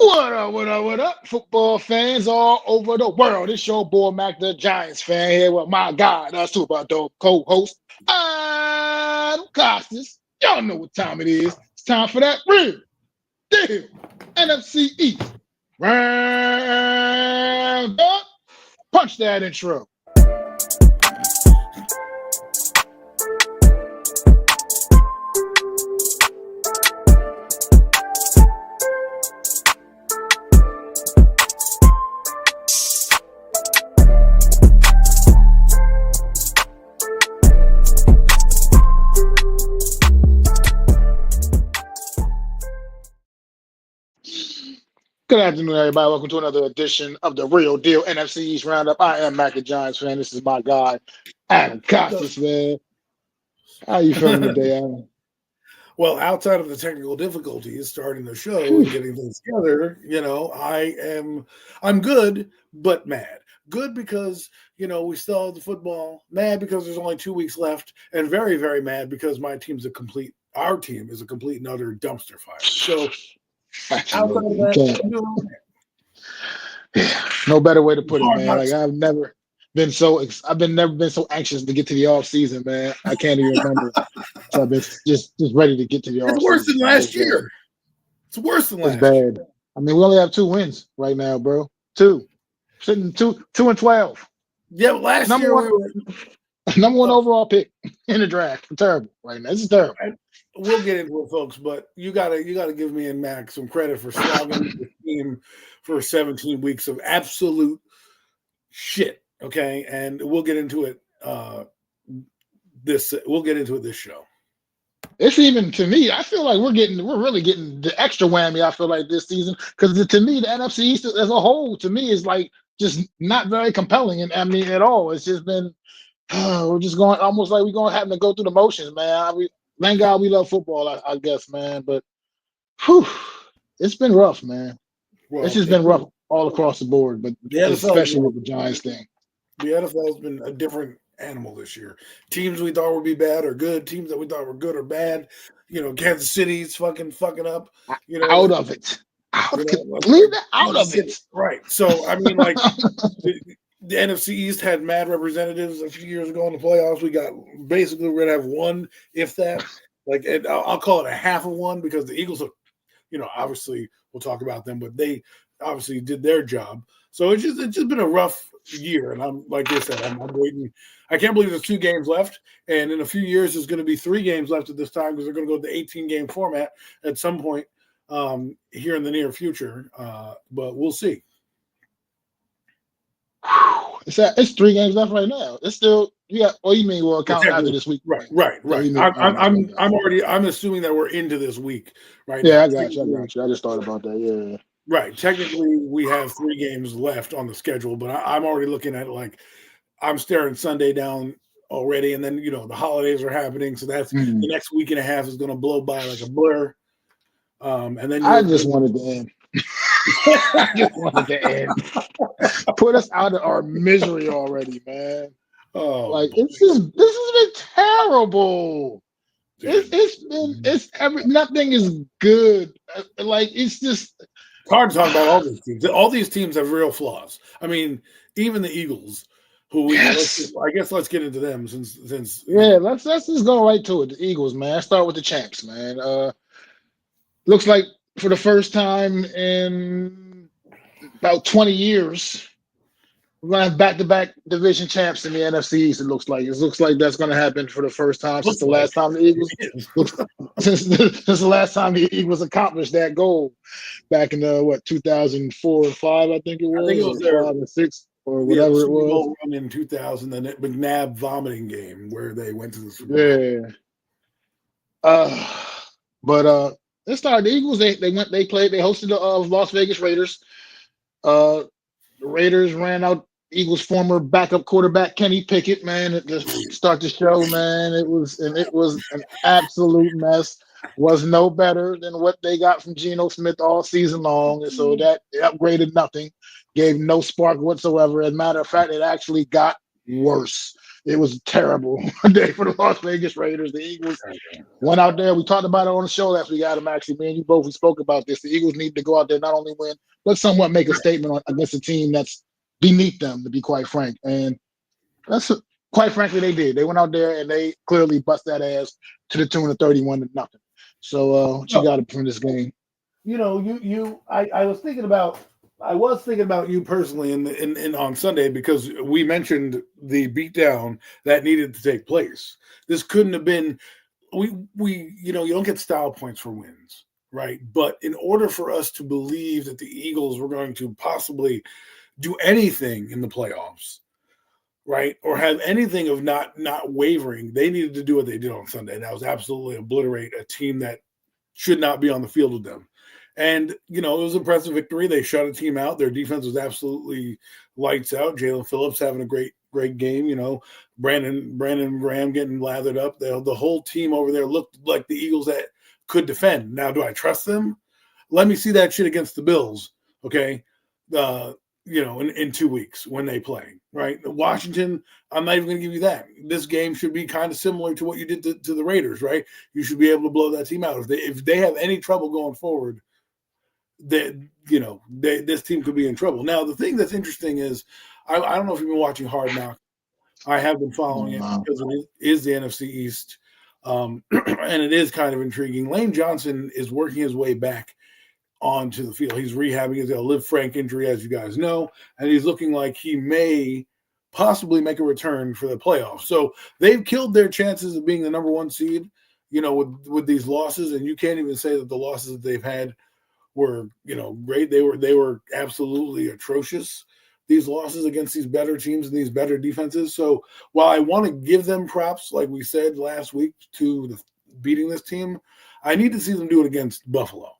What up, football fans all over the world? It's your boy Mac the Giants fan here with my guy, the super dope co-host, Costas. Y'all know what time it is. It's time for that real deal NFC East round up. Punch that intro. Good afternoon, everybody. Welcome to another edition of the Real Deal NFC East Roundup. I am Mac the Giants fan. This is my guy, Adam Costas, man. How you feeling today, Adam? Well, outside of the technical difficulties starting the show and getting things together, I'm good, but mad. Good because, we still have the football. Mad because there's only 2 weeks left. And very, very mad because our team is a complete and utter dumpster fire. So, outside of that, no better way to put it, man. Like I've never been so anxious to get to the off season, man. I can't even remember. So I've been just ready to get to the off season. It's worse than last year. It's worse than last year. It's bad. I mean, we only have 2 wins right now, bro. 2. Sitting 2-12. Yeah, last year we were number one overall pick in the draft. Terrible right now. This is terrible. We'll get into it, folks, but you gotta give me and Mac some credit for slogging the team for 17 weeks of absolute shit. Okay, and we'll get into it. This show. It's even, to me, I feel like we're really getting the extra whammy. I feel like this season, because to me, the NFC East as a whole, to me, is like just not very compelling, and I mean at all. It's just been we're just going almost like we're going to have to go through the motions, man. Thank God we love football, I guess, man. But it's been rough, man. Well, it's just been rough all across the board, but especially with the Giants thing. The NFL has been a different animal this year. Teams we thought would be bad are good. Teams that we thought were good are bad. Kansas City's fucking up. Out of it. Leave it out of it. Right. So, I mean, like, the NFC East had mad representatives a few years ago in the playoffs. We're going to have one, if that. Like, and I'll call it a half of one because the Eagles are, obviously we'll talk about them, but they obviously did their job. So it's just been a rough year. And I'm, like I said, I'm waiting. I can't believe there's 2 games left. And in a few years, there's going to be 3 games left at this time because they're going to go to the 18-game format at some point here in the near future. But we'll see. It's 3 games left right now. It's still you mean we'll count after this week? Right. I'm assuming that we're into this week, right? Yeah, now. I got you. I just thought about that. Yeah. Right. Technically, we have 3 games left on the schedule, but I'm already looking at it like I'm staring Sunday down already, and then the holidays are happening, so that's the next week and a half is going to blow by like a blur. And then I just wanted to end. Put us out of our misery already, man. Oh, like this has been terrible. Nothing is good. Like it's just it's hard to talk about all these teams. All these teams have real flaws. I mean, even the Eagles, who I guess let's get into them since let's just go right to it. The Eagles, man. Let's start with the champs, man. Looks like for the first time in about 20 years, we're gonna have back-to-back division champs in the NFC East. It looks like that's gonna happen for the first time since the last time the Eagles since the last time the Eagles accomplished that goal back in 2004 and 5, I think it was. I think it was their 5 and 6 or whatever it was. Run in 2000, the McNabb vomiting game where they went to the Super Bowl. Yeah. But let's start. The Eagles. They hosted the Las Vegas Raiders. The Raiders ran out Eagles' former backup quarterback Kenny Pickett. Man, to start the show, man, it was an absolute mess. Was no better than what they got from Geno Smith all season long, and so that upgraded nothing, gave no spark whatsoever. As a matter of fact, it actually got worse. It was a terrible day for the Las Vegas Raiders. The Eagles went out there. We talked about it on the show last week, Adam. Actually, me and you both, we spoke about this. The Eagles need to go out there, not only win, but somewhat make a statement against a team that's beneath them, to be quite frank. And that's quite frankly, they did. They went out there and they clearly bust that ass to the tune of 31-0. So what you got from this game? I was thinking about you personally in on Sunday, because we mentioned the beatdown that needed to take place. This couldn't have been. We you don't get style points for wins, right? But in order for us to believe that the Eagles were going to possibly do anything in the playoffs, right, or have anything of not wavering, they needed to do what they did on Sunday. And that was absolutely obliterate a team that should not be on the field with them. And, it was an impressive victory. They shut a team out. Their defense was absolutely lights out. Jalen Phillips having a great game. Brandon Graham getting lathered up. The whole team over there looked like the Eagles that could defend. Now, do I trust them? Let me see that shit against the Bills, okay? In 2 weeks when they play, right? Washington, I'm not even going to give you that. This game should be kind of similar to what you did to the Raiders, right? You should be able to blow that team out. If they have any trouble going forward, this team could be in trouble. Now, the thing that's interesting is, I don't know if you've been watching Hard Knocks. I have been following it because it is the NFC East, and it is kind of intriguing. Lane Johnson is working his way back onto the field. He's rehabbing his Liv Frank injury, as you guys know, and he's looking like he may possibly make a return for the playoffs. So they've killed their chances of being the number one seed, with these losses, and you can't even say that the losses that they've had were, great. They were absolutely atrocious, these losses against these better teams and these better defenses. So while I want to give them props, like we said last week, to beating this team, I need to see them do it against Buffalo,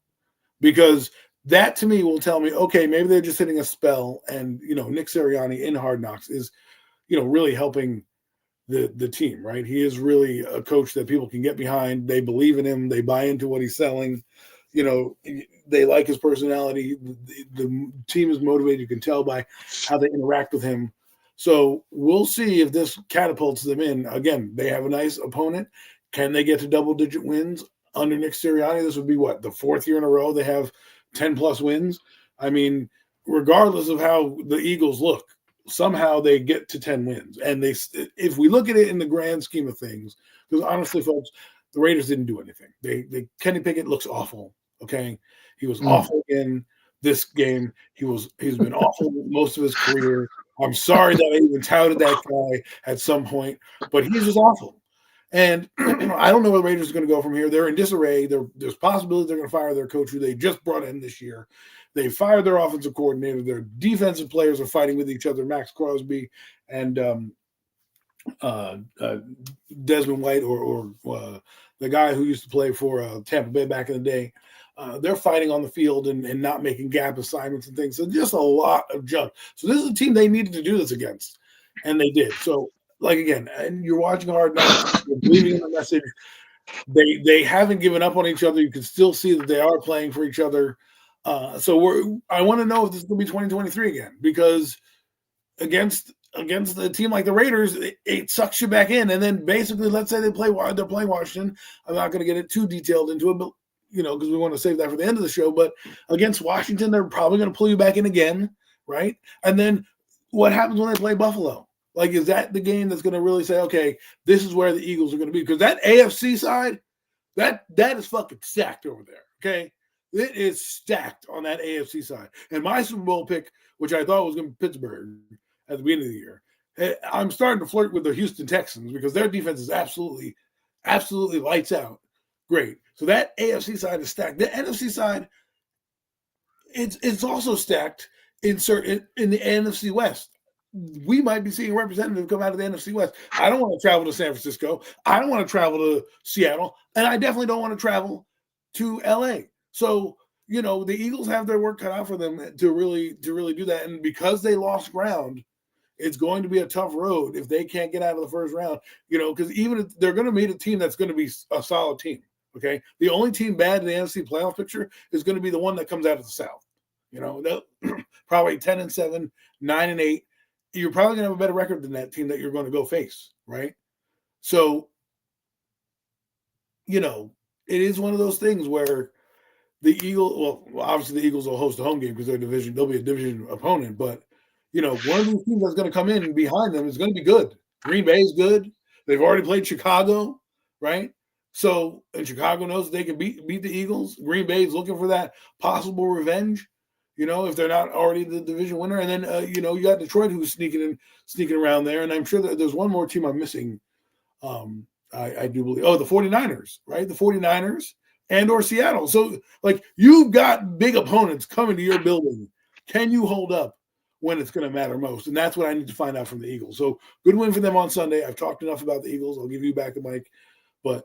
because that to me will tell me, okay, maybe they're just hitting a spell, and Nick Sirianni in Hard Knocks is really helping the team, right? He is really a coach that people can get behind. They believe in him. They buy into what he's selling. They like his personality. The team is motivated. You can tell by how they interact with him. So we'll see if this catapults them in. Again, they have a nice opponent. Can they get to double-digit wins under Nick Sirianni? This would be the fourth year in a row they have 10-plus wins. I mean, regardless of how the Eagles look, somehow they get to 10 wins. And if we look at it in the grand scheme of things, because honestly, folks, the Raiders didn't do anything. Kenny Pickett looks awful. Okay, he was awful in this game. He's been awful most of his career. I'm sorry that I even touted that guy at some point, but he's just awful. And I don't know where the Raiders are going to go from here. They're in disarray. There's possibility they're going to fire their coach, who they just brought in this year. They fired their offensive coordinator. Their defensive players are fighting with each other, Max Crosby and Desmond White, or the guy who used to play for Tampa Bay back in the day. They're fighting on the field and not making gap assignments and things. So just a lot of junk. So this is a team they needed to do this against, and they did. So, again, and you're watching Hard Knocks, you're believing in the message. They haven't given up on each other. You can still see that they are playing for each other. So I want to know if this is going to be 2023 again, because against a team like the Raiders, it sucks you back in. And then basically, let's say they're playing Washington. I'm not going to get it too detailed into it, but because we want to save that for the end of the show. But against Washington, they're probably going to pull you back in again, right? And then what happens when they play Buffalo? Is that the game that's going to really say, okay, this is where the Eagles are going to be? Because that AFC side, that is fucking stacked over there, okay? It is stacked on that AFC side. And my Super Bowl pick, which I thought was going to be Pittsburgh at the beginning of the year, I'm starting to flirt with the Houston Texans, because their defense is absolutely, absolutely lights out. Great. So that AFC side is stacked. The NFC side, it's also stacked in the NFC West. We might be seeing a representative come out of the NFC West. I don't want to travel to San Francisco. I don't want to travel to Seattle. And I definitely don't want to travel to LA. So, the Eagles have their work cut out for them to really do that. And because they lost ground, it's going to be a tough road if they can't get out of the first round, because even if they're going to meet a team that's going to be a solid team. Okay. The only team bad in the NFC playoff picture is going to be the one that comes out of the South. Probably 10-7, 9-8. You're probably going to have a better record than that team that you're going to go face, right? So, it is one of those things where the Eagles, well, obviously the Eagles will host a home game because they'll be a division opponent, but one of these teams that's going to come in behind them is going to be good. Green Bay is good. They've already played Chicago, right? So, and Chicago knows they can beat the Eagles. Green Bay is looking for that possible revenge, if they're not already the division winner. And then, you got Detroit who's sneaking around there. And I'm sure that there's one more team I'm missing. I do believe, the 49ers, right? The 49ers and or Seattle. So, you've got big opponents coming to your building. Can you hold up when it's going to matter most? And that's what I need to find out from the Eagles. So, good win for them on Sunday. I've talked enough about the Eagles. I'll give you back the mic. But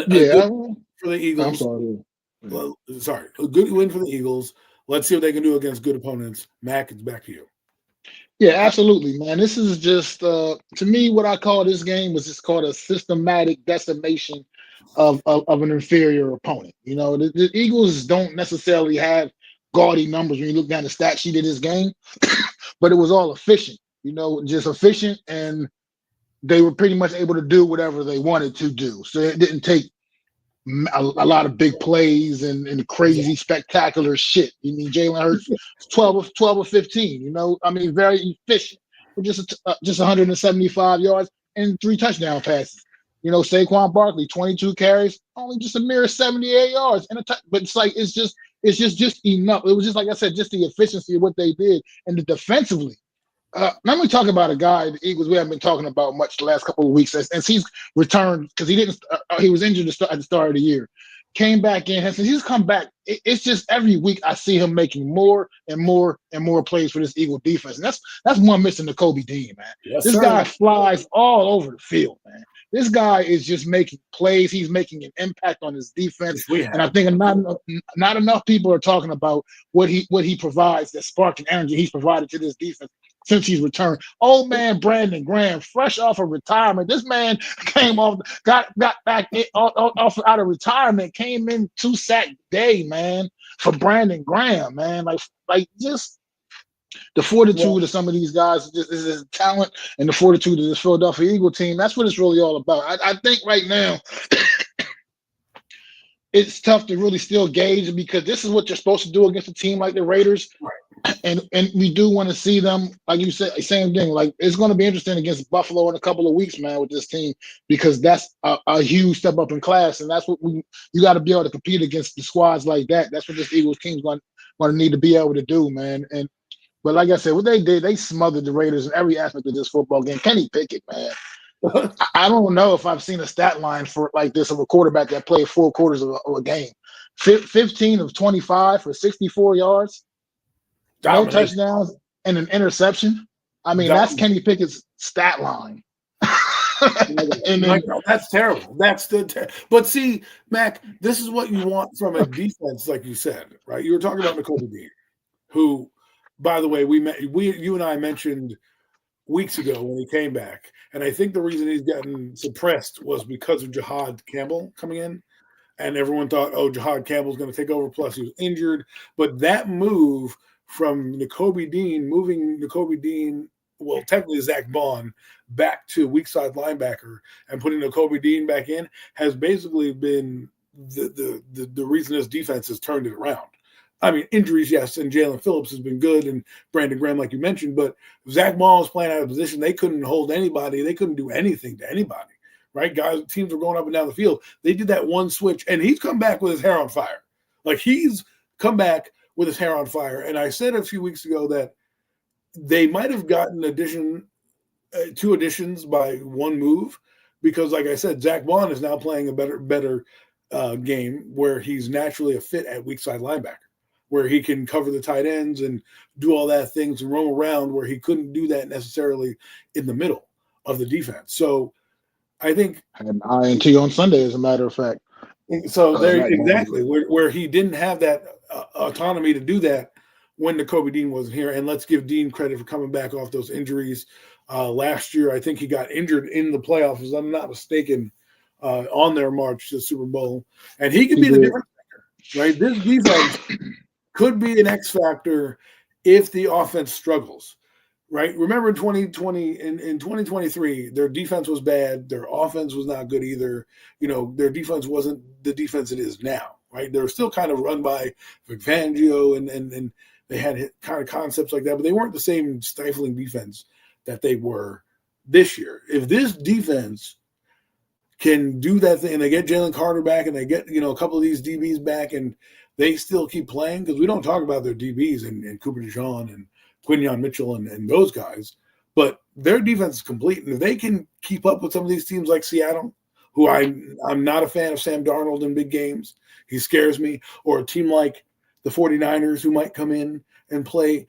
yeah, for the Eagles. I'm sorry. Well, sorry, a good win for the Eagles. Let's see what they can do against good opponents. Mac, it's back to you. Yeah, absolutely, man. This is just to me what I call this game was just called a systematic decimation of an inferior opponent. The Eagles don't necessarily have gaudy numbers when you look down the stat sheet of this game, but it was all efficient. Just efficient, and they were pretty much able to do whatever they wanted to do. So it didn't take a lot of big plays and crazy spectacular shit. Jalen Hurts 12 or 15, very efficient with just 175 yards and 3 touchdown passes. Saquon Barkley 22 carries, only just a mere 78 yards and but it's just enough. It was just like I said, just the efficiency of what they did, and the defensively. Let me talk about a guy, the Eagles, we haven't been talking about much the last couple of weeks as he's returned because he was injured at the start of the year. Came back in, and since he's come back, it's just every week I see him making more and more and more plays for this Eagle defense. And that's one missing to Kobe Dean, man. Yes, this sir. guy flies all over the field, man. This guy is just making plays. He's making an impact on his defense. And I think not enough people are talking about what he provides, that spark and energy he's provided to this defense since he's returned. Old man Brandon Graham, fresh off of retirement. This man got back off out of retirement, came in 2-sack day, man, for Brandon Graham, man. Like just the fortitude of some of these guys is his talent, and the fortitude of this Philadelphia Eagle team. That's what it's really all about. I think right now it's tough to really still gauge because this is what you're supposed to do against a team like the Raiders. Right. And we do want to see them, like you said, same thing. Like it's going to be interesting against Buffalo in a couple of weeks, man, with this team, because that's a huge step up in class, and that's what you got to be able to compete against the squads like that. That's what this Eagles team's going to need to be able to do, man. But like I said, what they did, they smothered the Raiders in every aspect of this football game. Kenny Pickett, man. I don't know if I've seen a stat line for like this of a quarterback that played 4 quarters of a game. 15 of 25 for 64 yards. No touchdowns and an interception. I mean, that's Kenny Pickett's stat line. That's terrible. But see, Mac, this is what you want from a defense, like you said, right? You were talking about Nakobe Dean, who, by the way, you and I mentioned weeks ago when he came back, and I think the reason he's gotten suppressed was because of Jahad Campbell coming in, and everyone thought, Jahad Campbell's going to take over. Plus, he was injured, but that move from moving Nakobe Dean, well, technically Zach Bond, back to weak side linebacker and putting Nakobe Dean back in has basically been the reason this defense has turned it around. I mean, injuries, yes, and Jalen Phillips has been good, and Brandon Graham, like you mentioned, but Zach Bond was playing out of position. They couldn't hold anybody. They couldn't do anything to anybody, right? Guys, teams were going up and down the field. They did that one switch, and he's come back with his hair on fire. Like, he's come back with his hair on fire. And I said a few weeks ago that they might have gotten 2 additions by one move because, like I said, Zach Bond is now playing a better game where he's naturally a fit at weak side linebacker, where he can cover the tight ends and do all that things and roam around where he couldn't do that necessarily in the middle of the defense. So I think I had an INT on Sunday, as a matter of fact. So there exactly where he didn't have that autonomy to do that when Nakobe Dean wasn't here. And let's give Dean credit for coming back off those injuries. Last year, I think he got injured in the playoffs, if I'm not mistaken, on their march to the Super Bowl. And he could be the difference maker, right? This defense could be an X factor if the offense struggles. right? Remember in 2020, in 2023, their defense was bad. Their offense was not good either. Their defense wasn't the defense it is now, right? They were still kind of run by Vic Fangio and they had kind of concepts like that, but they weren't the same stifling defense that they were this year. If this defense can do that thing and they get Jalen Carter back and they get, a couple of these DBs back and they still keep playing, because we don't talk about their DBs and Cooper DeJean and Quinyon Mitchell and those guys, but their defense is complete. And if they can keep up with some of these teams like Seattle, who I'm not a fan of Sam Darnold in big games, he scares me, or a team like the 49ers who might come in and play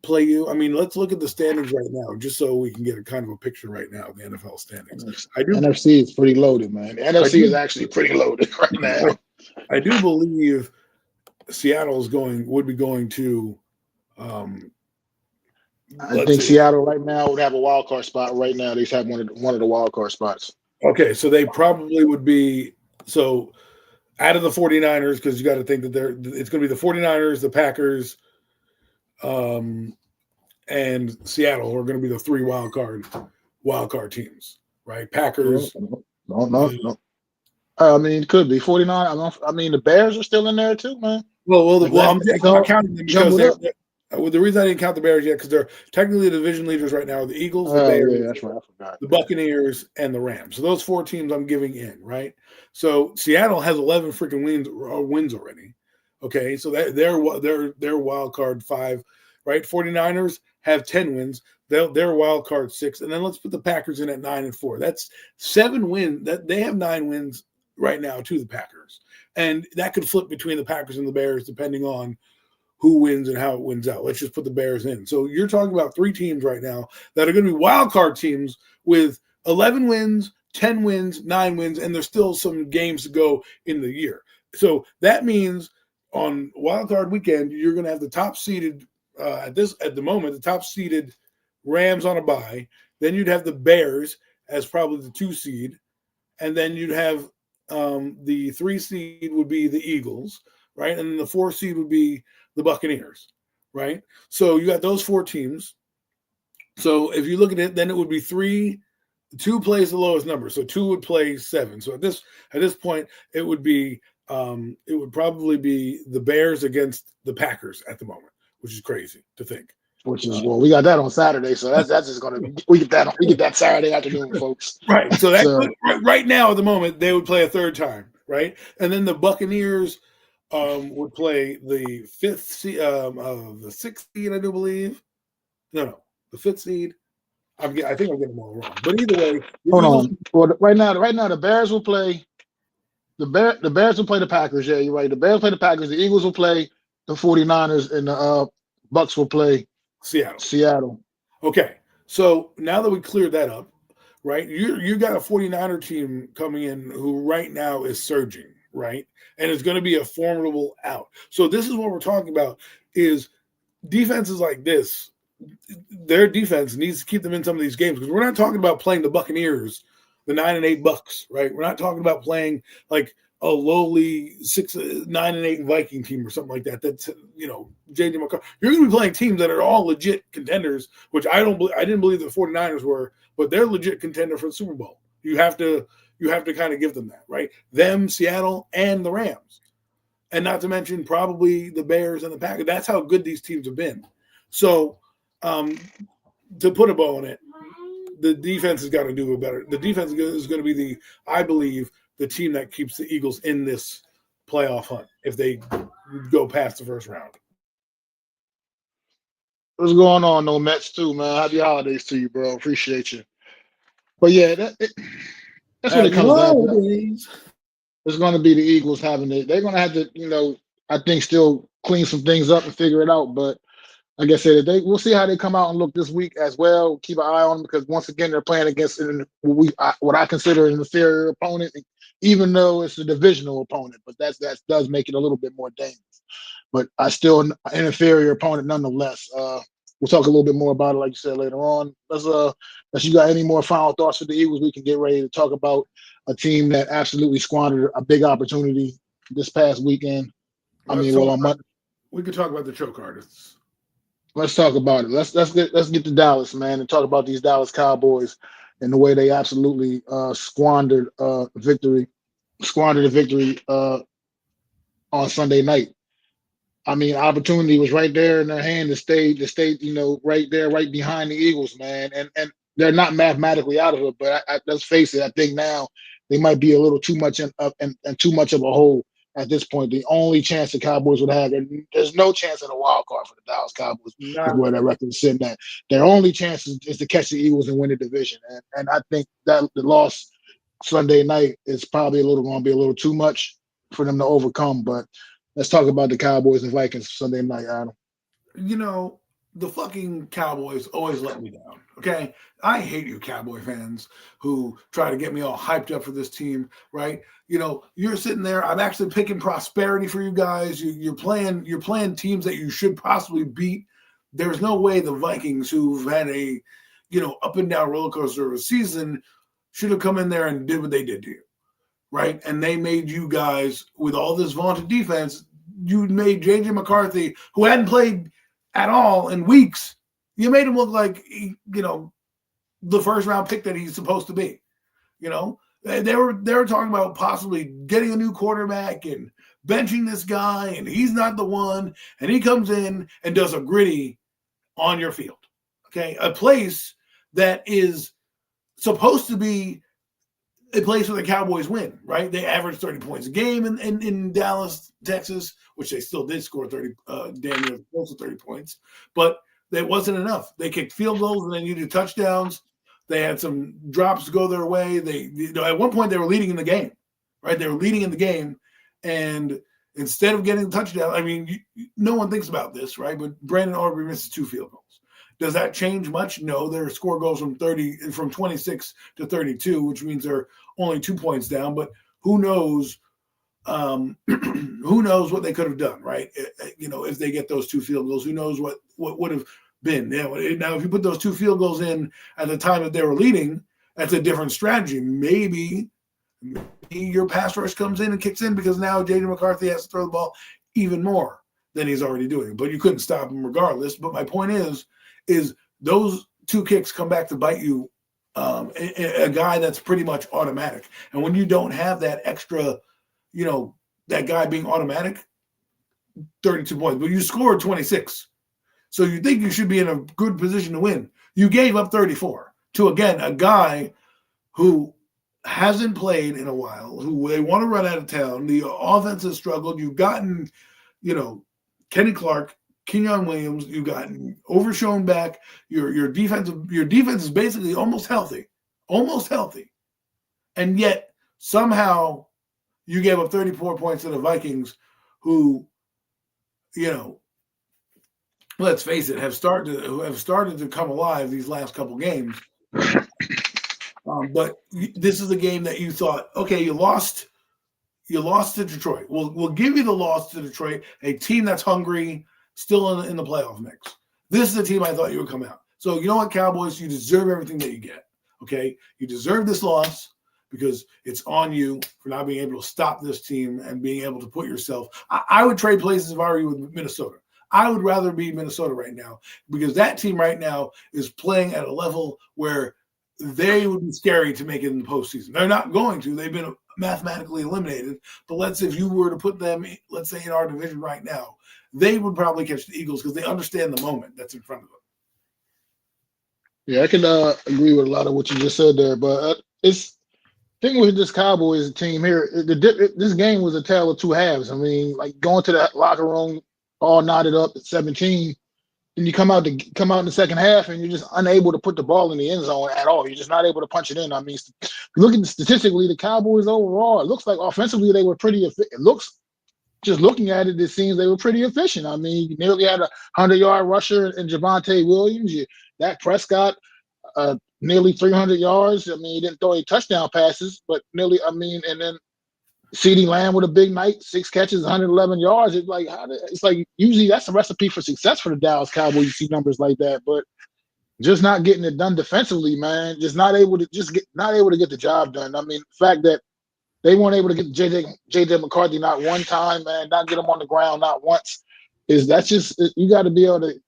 you. I mean, let's look at the standings right now, just so we can get a kind of a picture right now of the NFL standings. NFC is pretty loaded, man. The NFC is actually pretty loaded right now. I do believe Seattle would be going to. I think Seattle right now would have a wild card spot. Right now, they have one of the wild card spots. Okay, so they probably would be out of the 49ers, because you got to think that it's going to be the 49ers, the Packers, and Seattle are going to be the three wild card teams, right? Packers. No. I mean, it could be 49. I mean, the Bears are still in there too, man. I'm not counting them because the reason I didn't count the Bears yet, because they're technically the division leaders right now: the Eagles, the Bears, that's right, I forgot. The Buccaneers, and the Rams. So those four teams I'm giving in, right? So Seattle has 11 freaking wins already. Okay, so they're wild card 5, right? 49ers have 10 wins. They're wild card 6, and then let's put the Packers in at 9-4. That's 7 wins. That they have 9 wins right now to the Packers, and that could flip between the Packers and the Bears depending on who wins and how it wins out. Let's just put the Bears in. So you're talking about 3 teams right now that are going to be wild card teams with 11 wins, 10 wins, 9 wins, and there's still some games to go in the year. So that means on wild card weekend, you're going to have the top seeded at the moment, the top seeded Rams on a bye. Then you'd have the Bears as probably the 2 seed, and then you'd have the 3 seed would be the Eagles, right? And then the 4 seed would be the Buccaneers, right? So you got those 4 teams. So if you look at it, then it would be 2 plays the lowest number. So 2 would play 7. So at this point, it would probably be the Bears against the Packers at the moment, which is crazy to think. Which is we got that on Saturday, so that's just gonna be we get that Saturday afternoon, folks. Right. So right now at the moment they would play a third time, right? And then the Buccaneers would play the 5th seed, the 6th seed, I do believe. No, the 5th seed. I think I'm getting them all wrong. But either way, hold on. Well, right now the Bears will play. The Bears will play the Packers. Yeah, you're right. The Bears play the Packers. The Eagles will play the 49ers, and the Bucks will play Seattle. Okay. So now that we cleared that up, right? You got a 49er team coming in who right now is surging, right? And it's going to be a formidable out. So this is what we're talking about is defenses like this. Their defense needs to keep them in some of these games, because we're not talking about playing the Buccaneers, the 9-8 Bucks, right? We're not talking about playing like a lowly 9-8 Viking team or something like that. That's JJ McCarthy. You're going to be playing teams that are all legit contenders, which I didn't believe the 49ers were, but they're legit contender for the Super Bowl. You have to kind of give them that, right? Them, Seattle, and the Rams, and not to mention probably the Bears and the Packers. That's how good these teams have been. So to put a bow on it, the defense has got to do better. The defense is going to be I believe, the team that keeps the Eagles in this playoff hunt if they go past the first round. What's going on, no Mets too, man? Happy holidays to you, bro. Appreciate you. But yeah, that's what it comes down to. It's going to be the Eagles having it. They're going to have to, I think, still clean some things up and figure it out. But like I said, we'll see how they come out and look this week as well. Keep an eye on them, because once again, they're playing against what I consider an inferior opponent, even though it's a divisional opponent. But that does make it a little bit more dangerous. But I still an inferior opponent nonetheless. We'll talk a little bit more about it, like you said, later on. Unless you got any more final thoughts for the Eagles, we can get ready to talk about a team that absolutely squandered a big opportunity this past weekend. We could talk about the choke artists. let's talk about it. Let's get to Dallas, man, and talk about these Dallas Cowboys and the way they absolutely squandered a victory on Sunday night. I mean, opportunity was right there in their hand to stay, right there, right behind the Eagles, man. And they're not mathematically out of it, but let's face it, I think now they might be a little too much and too much of a hole at this point. The only chance the Cowboys would have, and there's no chance in a wild card for the Dallas Cowboys, is Not where their record is sitting at. Their only chance is to catch the Eagles and win the division. And I think that the loss Sunday night is probably going to be a little too much for them to overcome. But let's talk about the Cowboys and Vikings Sunday night, Adam. you know, the fucking Cowboys always let me down. Okay. I hate you Cowboy fans who try to get me all hyped up for this team, right? You're sitting there. I'm actually picking prosperity for you guys. You're playing teams that you should possibly beat. There's no way the Vikings, who've had a, up and down roller coaster of a season, should have come in there and did what they did to you. Right. And they made you guys, with all this vaunted defense, you made JJ McCarthy, who hadn't played at all in weeks, you made him look like, the first round pick that he's supposed to be. They were talking about possibly getting a new quarterback and benching this guy, and he's not the one. And he comes in and does a gritty on your field. Okay. A place that is supposed to be a place where the Cowboys win, right? They averaged 30 points a game in Dallas, Texas, which they still did score 30, damn near close to 30 points, but that wasn't enough. They kicked field goals and they needed touchdowns. They had some drops go their way. At one point they were leading in the game, right? They were leading in the game, and instead of getting a touchdown, I mean, no one thinks about this, right? But Brandon Aubrey misses 2 field goals. Does that change much? No, their score goes from 26 to 32, which means they're only 2 points down. But who knows? Who knows what they could have done, right? If they get those 2 field goals, who knows what would have been? Now, if you put those 2 field goals in at the time that they were leading, that's a different strategy. Maybe your pass rush comes in and kicks in because now J.J. McCarthy has to throw the ball even more than he's already doing. But you couldn't stop him regardless. But my point is those 2 kicks come back to bite you, a guy that's pretty much automatic. And when you don't have that extra, that guy being automatic, 32 points, but you scored 26. So you think you should be in a good position to win. You gave up 34 to, again, a guy who hasn't played in a while, who they want to run out of town. The offense has struggled. You've gotten, Kenny Clark, Kenyon Williams, you got Overshown back. Your defense is basically almost healthy, and yet somehow you gave up 34 points to the Vikings, who, let's face it, have started to come alive these last couple games. But this is a game that you thought, okay, you lost to Detroit. We'll give you the loss to Detroit, a team that's hungry, still in the playoff mix. This is the team I thought you would come out. So you know what, Cowboys, you deserve everything that you get. Okay, you deserve this loss because it's on you for not being able to stop this team and being able to put yourself. I would trade places if I were you with Minnesota. I would rather be Minnesota right now because that team right now is playing at a level where they would be scary to make it in the postseason. They're not going to. They've been mathematically eliminated. But if you were to put them, let's say, in our division right now, they would probably catch the Eagles because they understand the moment that's in front of them. Yeah, I can agree with a lot of what you just said there, but it's thing with this Cowboys team here. This game was a tale of 2 halves. I mean, like going to the locker room all knotted up at 17, and you come out in the second half and you're just unable to put the ball in the end zone at all. You're just not able to punch it in. I mean, looking statistically, the Cowboys overall, it looks like offensively they were pretty. It looks. Just looking at it, it seems they were pretty efficient. I mean, you nearly had a 100-yard rusher in Javonte Williams. Dak Prescott, nearly 300 yards. I mean, he didn't throw any touchdown passes, but nearly. I mean, and then CeeDee Lamb with a big night, 6 catches, 111 yards. It's like usually that's a recipe for success for the Dallas Cowboys. You see numbers like that, but just not getting it done defensively, man. Just not able to get the job done. I mean, the fact that they weren't able to get JJ McCarthy not one time, man, not get him on the ground not once. You got to be able to.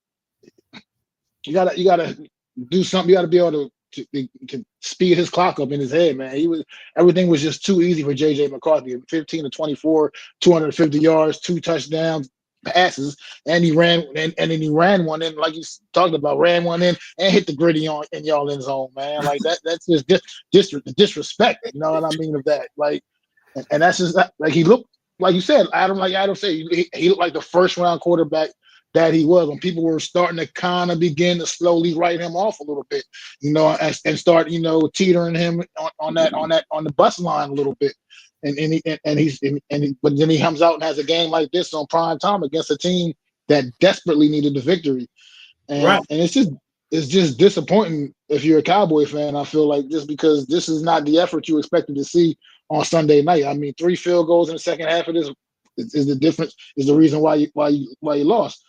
you gotta do something. You gotta be able to speed his clock up in his head, man. Everything was just too easy for JJ McCarthy. 15 to 24, 250 yards, 2 touchdowns passes, and he ran and then he ran one in, like you talked about, ran one in and hit the gritty on in y'all end zone, man. Like that's just disrespect. You know what I mean of that? Like, and that's just like he looked, like you said, Adam said, he looked like the first round quarterback that he was when people were starting to kind of begin to slowly write him off a little bit, and start, teetering him on the bus line a little bit. But then he comes out and has a game like this on prime time against a team that desperately needed the victory. Right. And it's just disappointing if you're a Cowboy fan. I feel like, just because this is not the effort you expected to see on Sunday night. I mean, 3 field goals in the second half of this is the difference. Is the reason why you lost.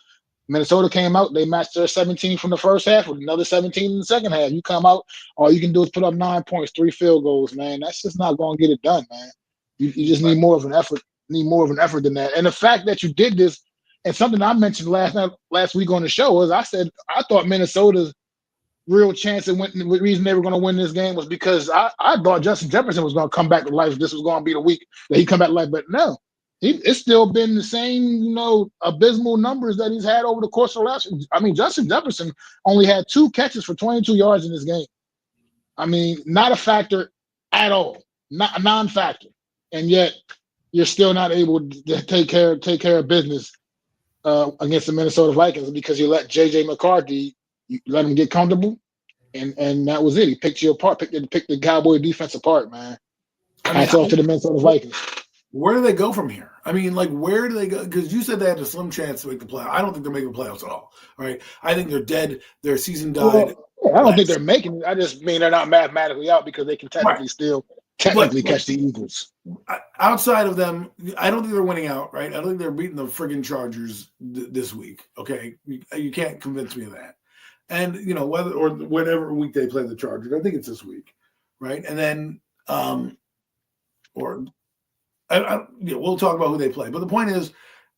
Minnesota came out. They matched their 17 from the first half with another 17 in the second half. You come out, all you can do is put up 9 points, 3 field goals, man. That's just not going to get it done, man. You just need more of an effort. Need more of an effort than that. And the fact that you did this, and something I mentioned last week on the show, was I said I thought Minnesota's real chance of winning, the reason they were going to win this game was because I thought Justin Jefferson was going to come back to life. This was going to be the week that he come back to life, but no. It's still been the same, abysmal numbers that he's had over the course of the last. I mean, Justin Jefferson only had 2 catches for 22 yards in this game. I mean, not a factor at all, not a non-factor, and yet you're still not able to take care of business against the Minnesota Vikings because you let JJ McCarthy, you let him get comfortable, and that was it. He picked you apart, picked the Cowboy defense apart, man. Hats off to the Minnesota Vikings. Where do they go from here? I mean, like, where do they go? Because you said they had a slim chance to make the playoffs. I don't think they're making the playoffs at all. All right. I think they're dead. Their season died. Well, I don't think they're making it. I just mean they're not mathematically out because they can technically catch the Eagles. Outside of them, I don't think they're winning out, right? I don't think they're beating the friggin' Chargers this week. Okay. You can't convince me of that. And, whatever week they play the Chargers, I think it's this week, right? And then, we'll talk about who they play. But the point is,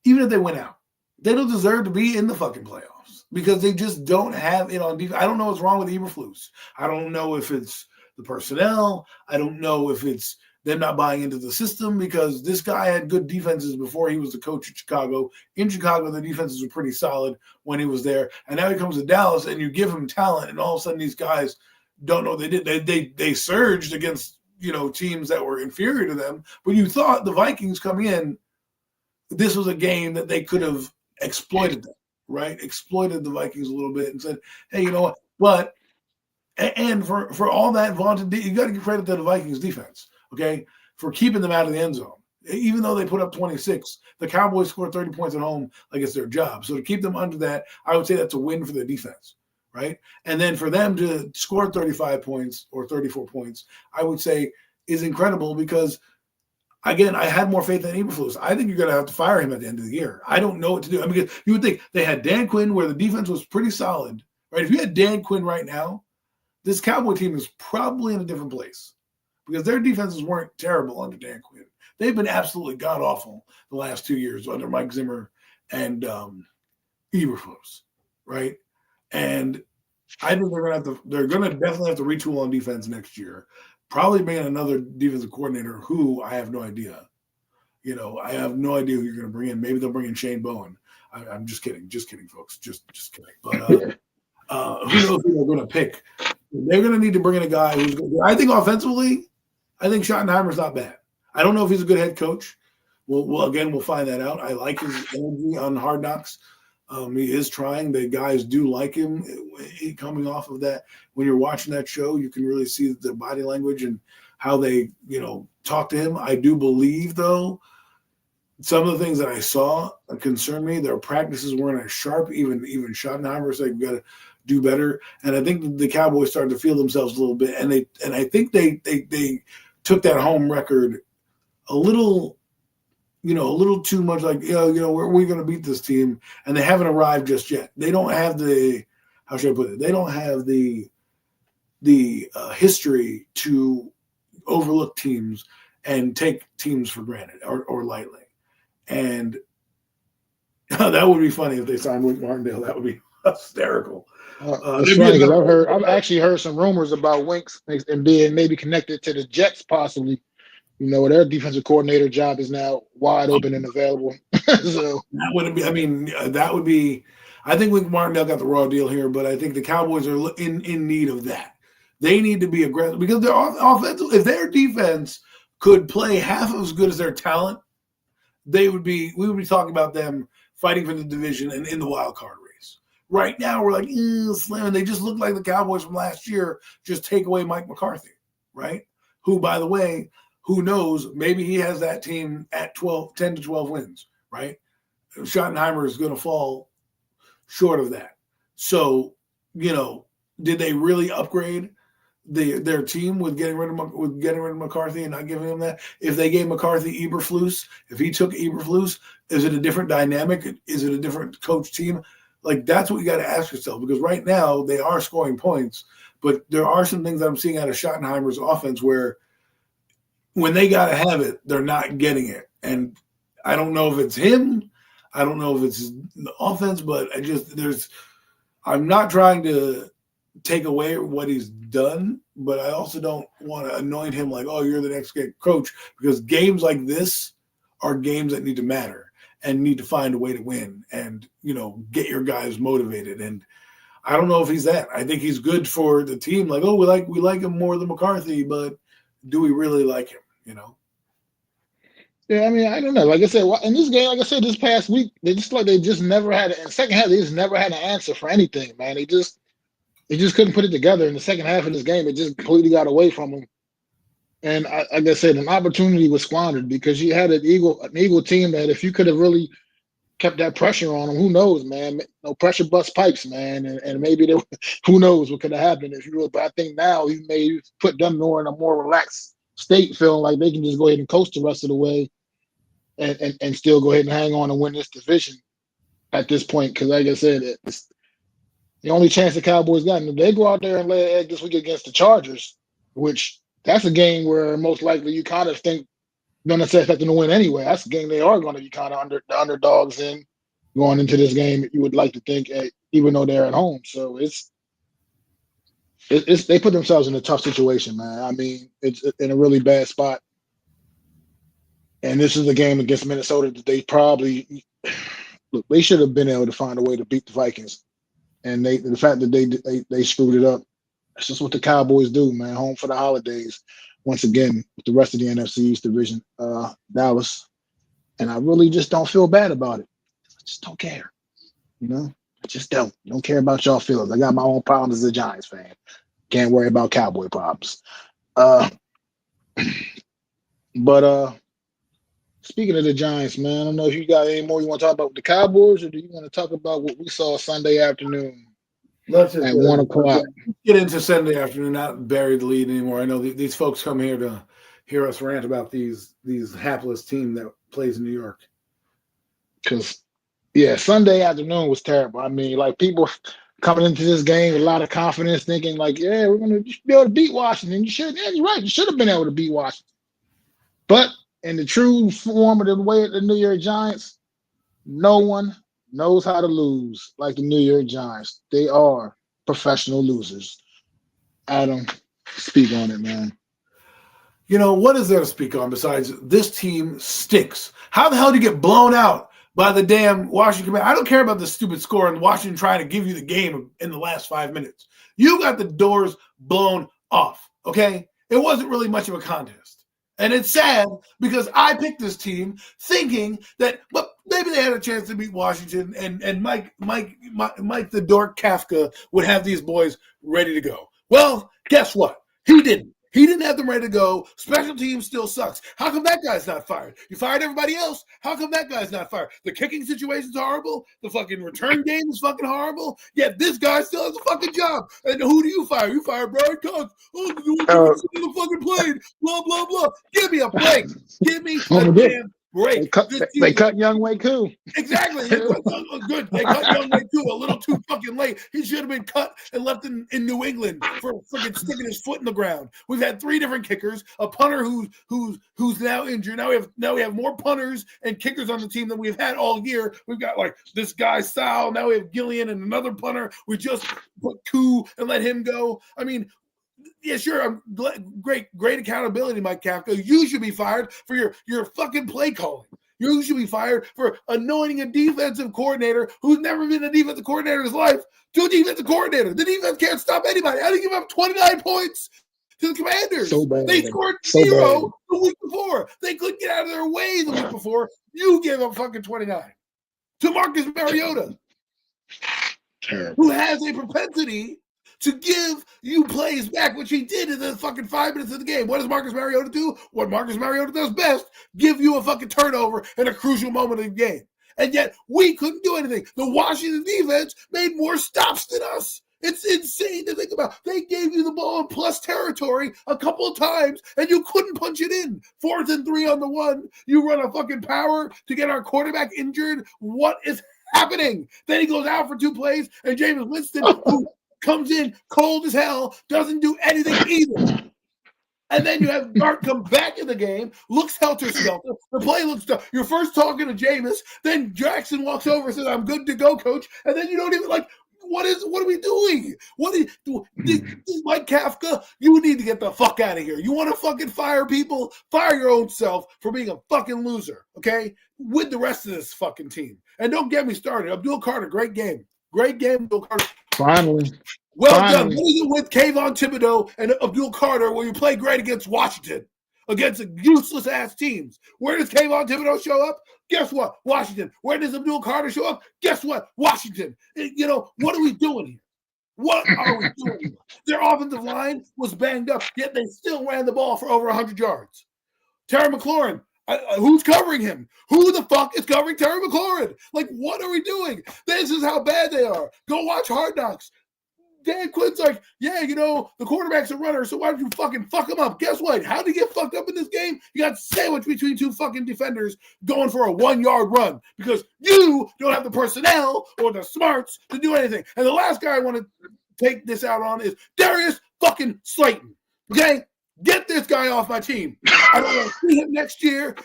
even if they win out, they don't deserve to be in the fucking playoffs because they just don't have it on defense. I don't know what's wrong with Eberflus. I don't know if it's the personnel. I don't know if it's them not buying into the system, because this guy had good defenses before he was the coach at Chicago. In Chicago, the defenses were pretty solid when he was there. And now he comes to Dallas and you give him talent, and all of a sudden these guys don't know what they did. They surged against teams that were inferior to them, but you thought the Vikings coming in, this was a game that they could have exploited them, right? Exploited the Vikings a little bit and said, hey, you know what? But, and for all that vaunted, you got to give credit to the Vikings defense, okay, for keeping them out of the end zone. Even though they put up 26, the Cowboys scored 30 points at home like it's their job. So to keep them under that, I would say that's a win for the defense. Right. And then for them to score 35 points or 34 points, I would say is incredible because, again, I had more faith than Eberflus. I think you're going to have to fire him at the end of the year. I don't know what to do. I mean, you would think they had Dan Quinn where the defense was pretty solid. Right. If you had Dan Quinn right now, this Cowboy team is probably in a different place because their defenses weren't terrible under Dan Quinn. They've been absolutely god awful the last 2 years under Mike Zimmer and Eberflus. Right. And I think they're gonna definitely have to retool on defense next year. Probably bring in another defensive coordinator who I have no idea. I have no idea who you're gonna bring in. Maybe they'll bring in Shane Bowen. I'm just kidding, folks. Just kidding. But who knows who they're gonna pick? They're gonna need to bring in a guy who's gonna. I think offensively, I think Schottenheimer's not bad. I don't know if he's a good head coach. We'll find that out. I like his energy on Hard Knocks. He is trying. The guys do like him. Coming off of that, when you're watching that show, you can really see the body language and how they, talk to him. I do believe, though, some of the things that I saw concern me. Their practices weren't as sharp. Even Schottenheimer said, "We got to do better." And I think the Cowboys started to feel themselves a little bit. And I think they took that home record a little too much, like, we're going to beat this team, and they haven't arrived just yet. They don't have how should I put it? They don't have the history to overlook teams and take teams for granted or lightly. And that would be funny if they signed Wink Martindale. That would be hysterical. It's funny because I've actually heard some rumors about Winks and being maybe connected to the Jets, possibly. You know, their defensive coordinator job is now wide open and available. So that wouldn't be. I mean, that would be. I think Wink Martindale got the raw deal here, but I think the Cowboys are in need of that. They need to be aggressive because their offensive. If their defense could play half as good as their talent, we would be talking about them fighting for the division and in the wild card race. Right now, we're like, slam. They just look like the Cowboys from last year. Just take away Mike McCarthy, right? Who, by the way, who knows? Maybe he has that team at 10 to 12 wins, right? Schottenheimer is going to fall short of that. So, did they really upgrade their team with getting rid of McCarthy and not giving him that? If they gave McCarthy Eberflus, if he took Eberflus, is it a different dynamic? Is it a different coach team? Like, that's what you got to ask yourself, because right now they are scoring points, but there are some things that I'm seeing out of Schottenheimer's offense where when they got to have it, they're not getting it. And I don't know if it's him. I don't know if it's the offense, but I'm not trying to take away what he's done, but I also don't want to anoint him like, oh, you're the next coach, because games like this are games that need to matter and need to find a way to win and, get your guys motivated. And I don't know if he's that. I think he's good for the team. Like, oh, we like him more than McCarthy, but do we really like him? Yeah, I mean, I don't know. Like I said, in this game, like I said, this past week, they just never had in the second half. They just never had an answer for anything, man. They just couldn't put it together in the second half of this game. It just completely got away from them. And like I said, an opportunity was squandered because you had an Eagle team that if you could have really kept that pressure on them, who knows, man? No pressure bust pipes, man. And maybe who knows what could have happened if you really. But I think now you may put them more in a more relaxed state, feeling like they can just go ahead and coast the rest of the way and still go ahead and hang on and win this division at this point. Because like I said, it's the only chance the Cowboys got. And if they go out there and lay an egg this week against the Chargers, which that's a game where most likely you kind of think don't necessarily expect them to win anyway. That's a game they are going to be kind of the underdogs in going into this game. You would like to think, even though they're at home. So it's they put themselves in a tough situation, man. I mean, it's in a really bad spot. And this is a game against Minnesota that they probably they should have been able to find a way to beat the Vikings. And the fact that they screwed it up, that's just what the Cowboys do, man. Home for the holidays, once again, with the rest of the NFC East division, Dallas. And I really just don't feel bad about it. I just don't care. I just don't. Don't care about y'all feelings. I got my own problems as a Giants fan. Can't worry about Cowboy problems. But speaking of the Giants, man, I don't know if you got any more you want to talk about with the Cowboys, or do you want to talk about what we saw Sunday afternoon at 1 o'clock? Get into Sunday afternoon, not bury the lead anymore. I know these folks come here to hear us rant about these hapless team that plays in New York. Because, Sunday afternoon was terrible. I mean, like, people coming into this game with a lot of confidence, thinking like, yeah, we're going to be able to beat Washington. You're right. You should have been able to beat Washington. But in the true form of the way of the New York Giants, no one knows how to lose like the New York Giants. They are professional losers. Adam, speak on it, man. What is there to speak on besides this team stinks? How the hell do you get blown out by the damn Washington Commanders? I don't care about the stupid score and Washington trying to give you the game in the last 5 minutes. You got the doors blown off, okay? It wasn't really much of a contest. And it's sad because I picked this team thinking that maybe they had a chance to beat Washington and Mike the Dork Kafka would have these boys ready to go. Well, guess what? He didn't. He didn't have them ready to go. Special teams still sucks. How come that guy's not fired? You fired everybody else. How come that guy's not fired? The kicking situation's horrible. The fucking return game is fucking horrible. Yet this guy still has a fucking job. And who do you fire? You fire Brian Cox. Oh, the fucking plane. Blah, blah, blah. Give me a break. Give me a damn break. They cut Young Wei Koo. Exactly. Good. They cut Young Wei Koo a little too fucking late. He should have been cut and left in New England for freaking sticking his foot in the ground. We've had 3 different kickers, a punter who's now injured. Now we have more punters and kickers on the team than we've had all year. We've got like this guy Sal. Now we have Gillian and another punter. We just put Koo and let him go. I mean, yeah, sure. I'm great accountability, Mike Kafka. You should be fired for your fucking play calling. You should be fired for anointing a defensive coordinator who's never been a defensive coordinator in his life to a defensive coordinator. The defense can't stop anybody. How do you give up 29 points to the Commanders? So bad. They scored 0 the week before. They couldn't get out of their way the week before. You gave up fucking 29 to Marcus Mariota, who has a propensity to give you plays back, which he did in the fucking 5 minutes of the game. What does Marcus Mariota do? What Marcus Mariota does best, give you a fucking turnover in a crucial moment of the game. And yet, we couldn't do anything. The Washington defense made more stops than us. It's insane to think about. They gave you the ball in plus territory a couple of times, and you couldn't punch it in. 4th and 3 on the 1. You run a fucking power to get our quarterback injured. What is happening? Then he goes out for 2 plays, and Jameis Winston, who comes in cold as hell, doesn't do anything either. And then you have Dart come back in the game, looks helter-skelter. The play looks tough. You're first talking to Jameis, then Jackson walks over and says, "I'm good to go, coach." And then you don't even what are we doing? Mike Kafka, you need to get the fuck out of here. You want to fucking fire people? Fire your own self for being a fucking loser, okay? With the rest of this fucking team. And don't get me started. Abdul Carter, great game. Great game, Abdul Carter. Finally. Done. What is it with Kayvon Thibodeau and Abdul Carter where you play great against Washington, against useless-ass teams? Where does Kayvon Thibodeau show up? Guess what? Washington. Where does Abdul Carter show up? Guess what? Washington. What are we doing here? What are we doing here? Their offensive line was banged up, yet they still ran the ball for over 100 yards. Terry McLaurin, who's covering him? Who the fuck is covering Terry McLaurin? What are we doing? This is how bad they are. Go watch Hard Knocks. Dan Quinn's like, yeah, the quarterback's a runner, so why don't you fucking fuck him up? Guess what? How did he get fucked up in this game? You got sandwiched between 2 fucking defenders going for a 1-yard run because you don't have the personnel or the smarts to do anything. And the last guy I want to take this out on is Darius fucking Slayton. Okay? Get this guy off my team. I don't want to see him next year.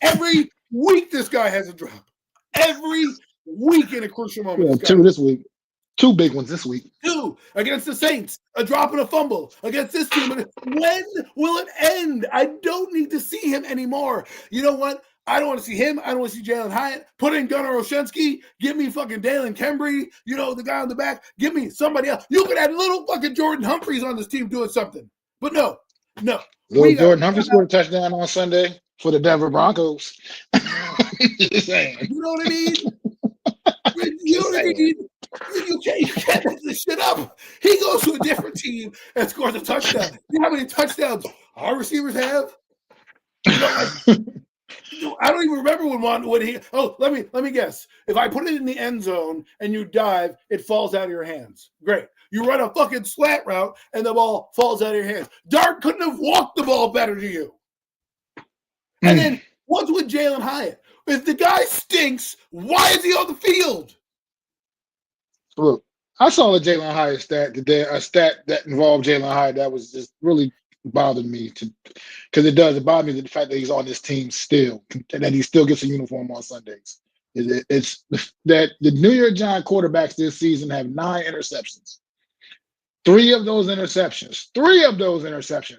Every week this guy has a drop. Every week in a crucial moment. Yeah, 2 this week. 2 big ones this week. 2 against the Saints, a drop and a fumble against this team. When will it end? I don't need to see him anymore. You know what? I don't want to see him. I don't want to see Jalen Hyatt. Put in Gunnar Olszewski. Give me fucking Dalen Kembry. The guy on the back. Give me somebody else. You could have little fucking Jordan Humphreys on this team doing something. But no. Jordan Humphreys scored a touchdown on Sunday for the Denver Broncos. You know what I mean? You know what I mean? You can't make this shit up. He goes to a different team and scores a touchdown. You know how many touchdowns our receivers have? I don't even remember when he. Oh, let me guess. If I put it in the end zone and you dive, it falls out of your hands. Great. You run a fucking slant route and the ball falls out of your hands. Dart couldn't have walked the ball better to you. And then what's with Jalen Hyatt? If the guy stinks, why is he on the field? Look, I saw a Jalen Hyatt stat today, a stat that involved Jalen Hyatt that was just really bothered me because it bothered me the fact that he's on this team still and that he still gets a uniform on Sundays. It's that the New York Giants quarterbacks this season have 9 interceptions. 3 of those interceptions.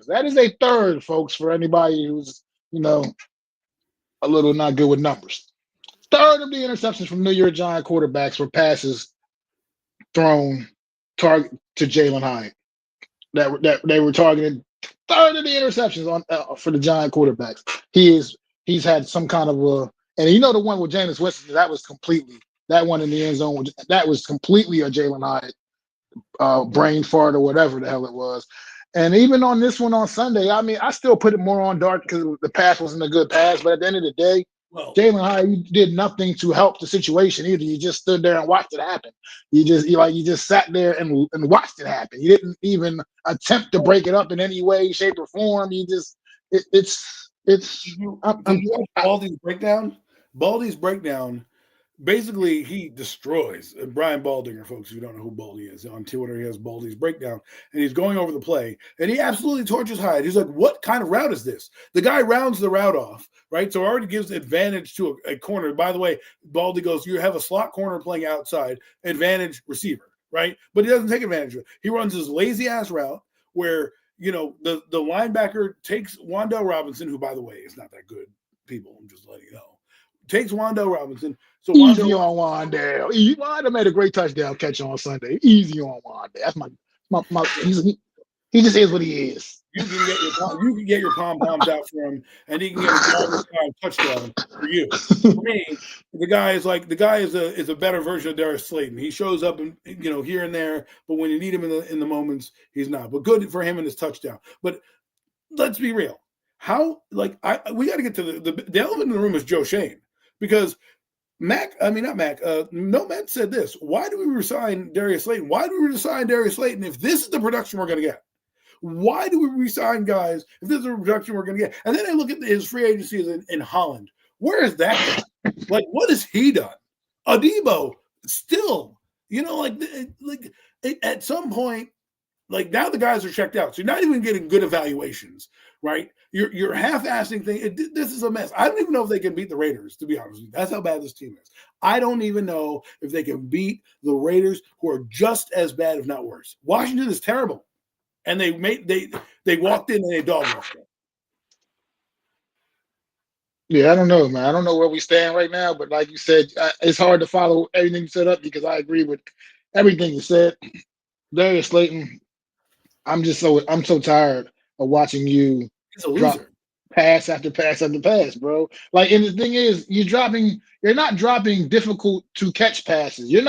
That is a third, folks, for anybody who's, a little not good with numbers. Third of the interceptions from New York Giants quarterbacks were passes thrown target to Jalen Hyatt. That they were targeted. Third of the interceptions on for the Giant quarterbacks. He's had some kind of and the one with Jameis Winston, that one in the end zone, that was completely a Jalen Hyatt brain fart or whatever the hell it was. And even on this one on Sunday, I mean, I still put it more on Dart because the pass wasn't a good pass. But at the end of the day, Jalen Hyatt, you did nothing to help the situation either. You just stood there and watched it happen. You just sat there and watched it happen. You didn't even attempt to break it up in any way, shape, or form. You just it's It's Did you, I'm, did I'm you watch I, Baldy's breakdown? Baldy's breakdown. Basically, he destroys Brian Baldinger, folks. If you don't know who Baldy is, on Twitter, he has Baldy's breakdown, and he's going over the play, and he absolutely torches Hyde. He's like, "What kind of route is this?" The guy rounds the route off, right? So it already gives advantage to a corner. By the way, Baldy goes, "You have a slot corner playing outside, advantage receiver, right?" But he doesn't take advantage of it. He runs this lazy ass route where the linebacker takes Wandell Robinson, who, by the way, is not that good. People, I'm just letting you know. Takes Wandell Robinson. So easy on Wandale. Wandale made a great touchdown catch on Sunday. Easy on Wandale. That's my he just is what he is. You can get your pom poms out for him, and he can get a garbage time touchdown for you. For me, the guy is a better version of Darius Slayton. He shows up and here and there, but when you need him in the moments, he's not. But good for him in his touchdown. But let's be real. We got to get to the elephant in the room is Joe Shane, because Nomad said this. Why do we resign Darius Slayton? Why do we resign Darius Slayton if this is the production we're going to get? Why do we resign guys if this is the production we're going to get? And then I look at his free agency in Holland. Where is that guy? Like, what has he done? Adebo still, at some point, like now the guys are checked out. So you're not even getting good evaluations, right? You're half-assing thing. This is a mess. I don't even know if they can beat the Raiders, to be honest with you. That's how bad this team is. I don't even know if they can beat the Raiders, who are just as bad, if not worse. Washington is terrible. And they walked in and they dog walked in. Yeah, I don't know, man. I don't know where we stand right now, but like you said, it's hard to follow everything you set up because I agree with everything you said. Darius Slayton, I'm so tired of watching you He's a drop loser. pass after pass after pass, bro. Like, and the thing is, you're not dropping difficult to catch passes. You're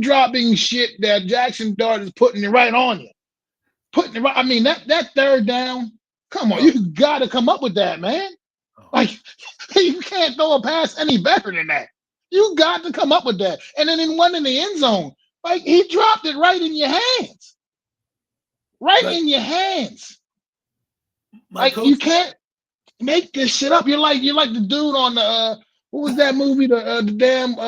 dropping shit that Jackson Dart is putting it right on you. Putting it right. I mean, that third down, come on, you gotta come up with that, man. Like, you can't throw a pass any better than that. You got to come up with that. And then in one in the end zone, like he dropped it right in your hands. In your hands. Like you can't make this shit up. You're like the dude on the what was that movie? The damn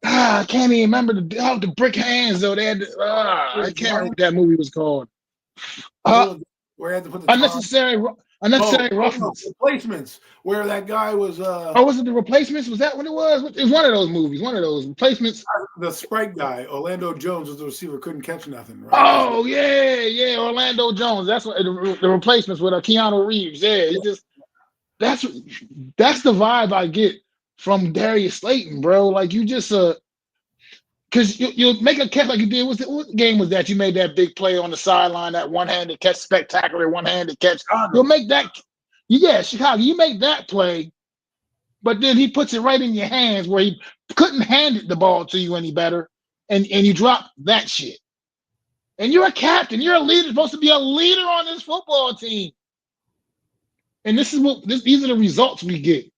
I can't even remember the brick hands though. They had I can't remember what that movie was called. Where I had to put the unnecessary roughness. Replacements, where that guy was was it the Replacements? Was that what it was? It was one of those movies, one of those Replacements. The Sprite guy, Orlando Jones, was the receiver, couldn't catch nothing, right? Oh yeah, Orlando Jones. That's what the Replacements with Keanu Reeves. Yeah, that's the vibe I get from Darius Slayton, bro. Like you just because you'll make a catch like you did. What game was that? You made that big play on the sideline, that one-handed catch, spectacular one-handed catch. Chicago. You'll make that. Yeah, Chicago. You make that play, but then he puts it right in your hands where he couldn't hand the ball to you any better, and you drop that shit. And you're a captain. You're a leader. You're supposed to be a leader on this football team. And these are the results we get.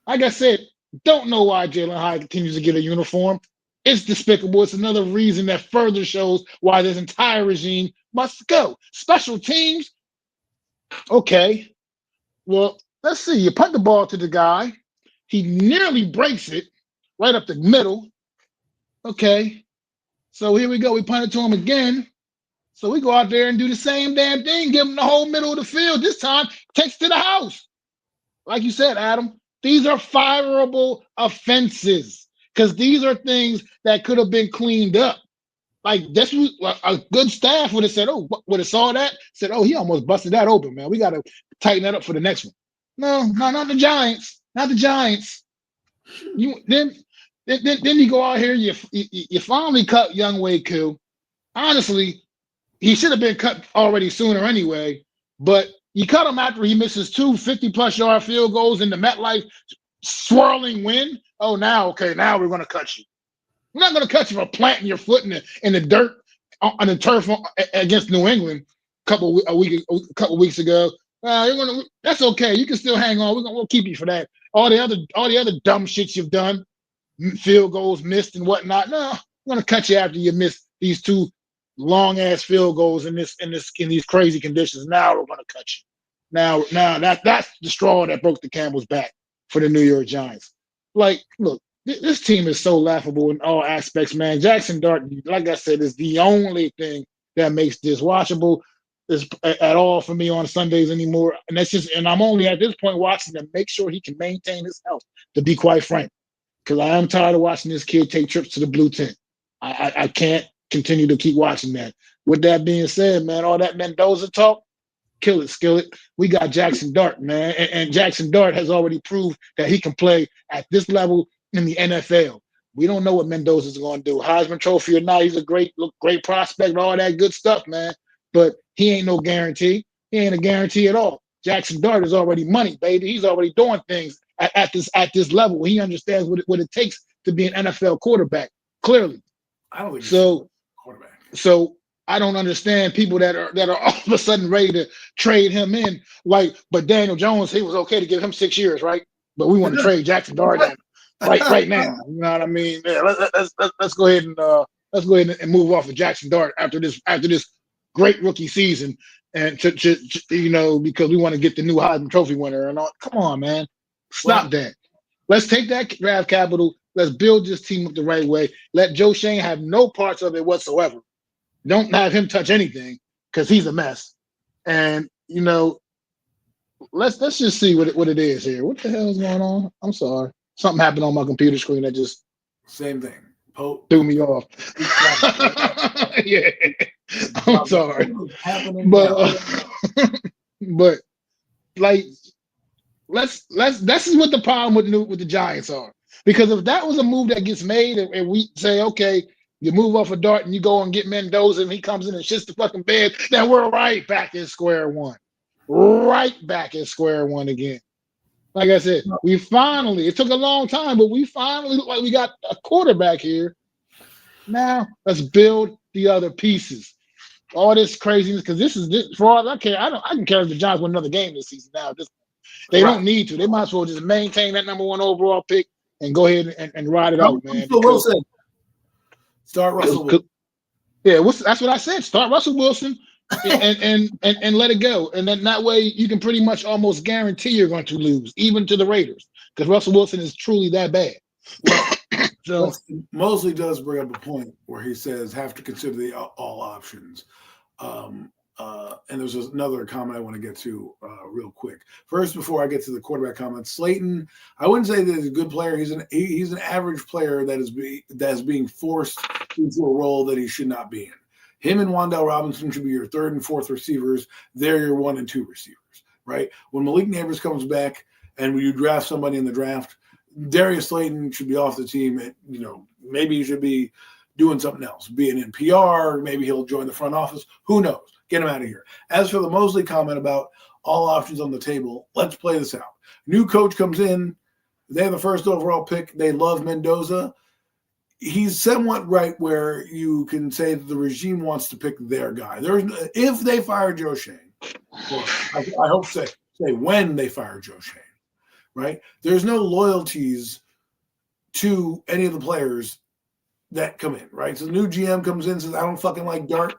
Like I said, don't know why Jalen Hyde continues to get a uniform. It's despicable. It's another reason that further shows why this entire regime must go. Special teams, okay. Well, let's see. You punt the ball to the guy. He nearly breaks it right up the middle. Okay. So here we go. We punt it to him again. So we go out there and do the same damn thing. Give him the whole middle of the field. This time, takes to the house. Like you said, Adam, these are fireable offenses. Because these are things that could have been cleaned up. Like this was a good staff would have said, would have saw that, said, he almost busted that open, man. We got to tighten that up for the next one. No, not the Giants. Not the Giants. Then you go out here, you finally cut Young Wei Koo. Honestly, he should have been cut already sooner anyway, but you cut him after he misses 2 50-plus yard field goals in the MetLife swirling wind. Now we're going to cut you. We're not going to cut you for planting your foot in the dirt on the turf against New England a couple weeks ago. That's okay. You can still hang on. We'll keep you for that. All the other dumb shits you've done, field goals missed and whatnot. No, we're going to cut you after you miss these 2 long ass field goals in these crazy conditions. Now we're going to cut you. Now that's the straw that broke the camel's back for the New York Giants. Like, look, this team is so laughable in all aspects, man. Jackson Dart, like I said, is the only thing that makes this watchable is at all for me on Sundays anymore. And that's just, and I'm only at this point watching to make sure he can maintain his health, to be quite frank, because I am tired of watching this kid take trips to the blue tent. I can't continue to keep watching that. With that being said, man, all that Mendoza talk, kill it, Skillet. We got Jackson Dart, man. And Jackson Dart has already proved that he can play at this level in the NFL. We don't know what Mendoza's going to do. Heisman Trophy or not, he's a great prospect, all that good stuff, man. But he ain't no guarantee. He ain't a guarantee at all. Jackson Dart is already money, baby. He's already doing things at this level. He understands what it takes to be an NFL quarterback, clearly. I don't think so. Quarterback. So I don't understand people that are all of a sudden ready to trade him in. Like, but Daniel Jones, he was okay to give him 6 years, right? But we want to trade Jackson Dart right now. You know what I mean? Yeah, let's go ahead and move off of Jackson Dart after this great rookie season, and to because we want to get the new Heisman Trophy winner and all. Come on, man, stop that. Let's take that draft capital. Let's build this team up the right way. Let Joe Shane have no parts of it whatsoever. Don't have him touch anything because he's a mess. And let's just see what it is here. What the hell is going on? I'm sorry. Something happened on my computer screen that just same thing. Threw me off. Yeah, I'm sorry, but like this is what the problem with the Giants are. Because if that was a move that gets made and we say, okay, you move off a Dart and you go and get Mendoza and he comes in and shits the fucking bed, then we're right back at square one. Right back at square one again. Like I said, it took a long time, but we finally look like we got a quarterback here. Now let's build the other pieces. All this craziness, because this for all I care, I can care if the Giants win another game this season now. They don't need to. They might as well just maintain that number 1 overall pick and go ahead and ride it out, man. Wilson. Start Russell Wilson. Yeah, that's what I said. Start Russell Wilson and let it go. And then that way you can pretty much almost guarantee you're going to lose, even to the Raiders, because Russell Wilson is truly that bad. Well, so Mosley does bring up a point where he says have to consider the all options. And there's another comment I want to get to real quick. First, before I get to the quarterback comment, Slayton, I wouldn't say that he's a good player. He's an average player that is being forced into a role that he should not be in. Him and Wan'Dale Robinson should be your 3rd and 4th receivers. They're your 1 and 2 receivers, right? When Malik Neighbors comes back and when you draft somebody in the draft, Darius Slayton should be off the team. And, maybe he should be doing something else, being in PR. Maybe he'll join the front office. Who knows? Get him out of here. As for the Mosley comment about all options on the table, let's play this out. New coach comes in. They have the 1st overall pick. They love Mendoza. He's somewhat right where you can say that the regime wants to pick their guy. If they fire Joe Shane, or I hope say when they fire Joe Shane, right? There's no loyalties to any of the players that come in, right? So the new GM comes in and says, I don't fucking like Dart.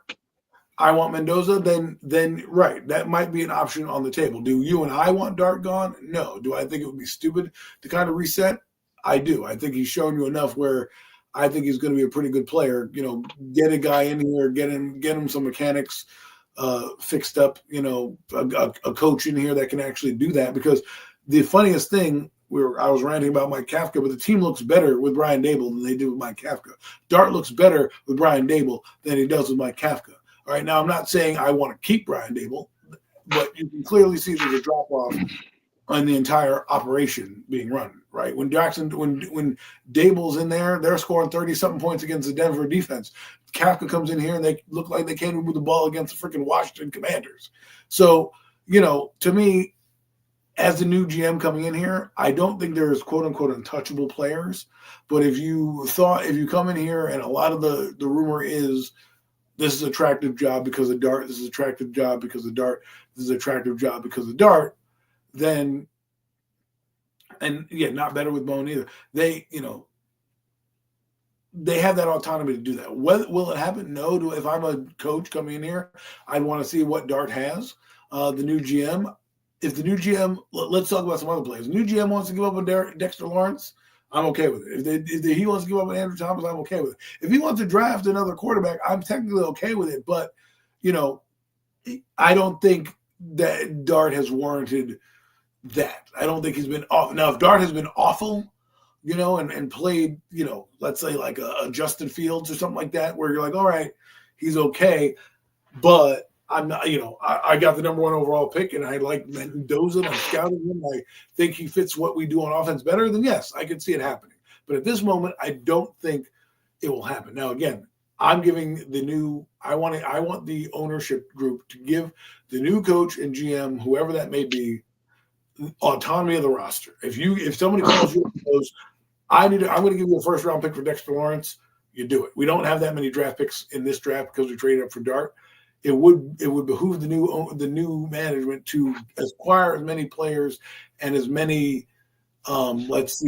I want Mendoza, then right, that might be an option on the table. Do you and I want Dart gone? No. Do I think it would be stupid to kind of reset? I do. I think he's shown you enough where I think he's going to be a pretty good player. Get a guy in here, get him some mechanics fixed up. A coach in here that can actually do that. Because the funniest thing, I was ranting about Mike Kafka, but the team looks better with Brian Dable than they do with Mike Kafka. Dart looks better with Brian Dable than he does with Mike Kafka. All right, now I'm not saying I want to keep Brian Dable, but you can clearly see there's a drop-off on the entire operation being run, right? When Dable's in there, they're scoring 30-something points against the Denver defense. Kafka comes in here, and they look like they can't move the ball against the freaking Washington Commanders. So, to me, as the new GM coming in here, I don't think there's quote-unquote untouchable players. But if you come in here and a lot of the rumor is this is an attractive job because of Dart, this is an attractive job because of Dart, this is an attractive job because of Dart, then, and yeah, not better with Bone either. They have that autonomy to do that. Will it happen? No. If I'm a coach coming in here, I'd want to see what Dart has. The new GM, if the new GM, let's talk about some other players. The new GM wants to give up on Dexter Lawrence, I'm okay with it. If he wants to give up on Andrew Thomas, I'm okay with it. If he wants to draft another quarterback, I'm technically okay with it. But, I don't think that Dart has warranted that. I don't think he's been awful. Now, if Dart has been awful, and played, let's say like a Justin Fields or something like that, where you're like, all right, he's okay, but I'm not, I got the number 1 overall pick, and I like Mendoza, and I'm scouting him. I think he fits what we do on offense better. Then yes, I could see it happening. But at this moment, I don't think it will happen. Now, again, I'm giving I want the ownership group to give the new coach and GM, whoever that may be, autonomy of the roster. If somebody calls you and goes, I'm going to give you a first round pick for Dexter Lawrence, you do it. We don't have that many draft picks in this draft because we traded up for Dart. It would behoove the new management to acquire as many players and as many as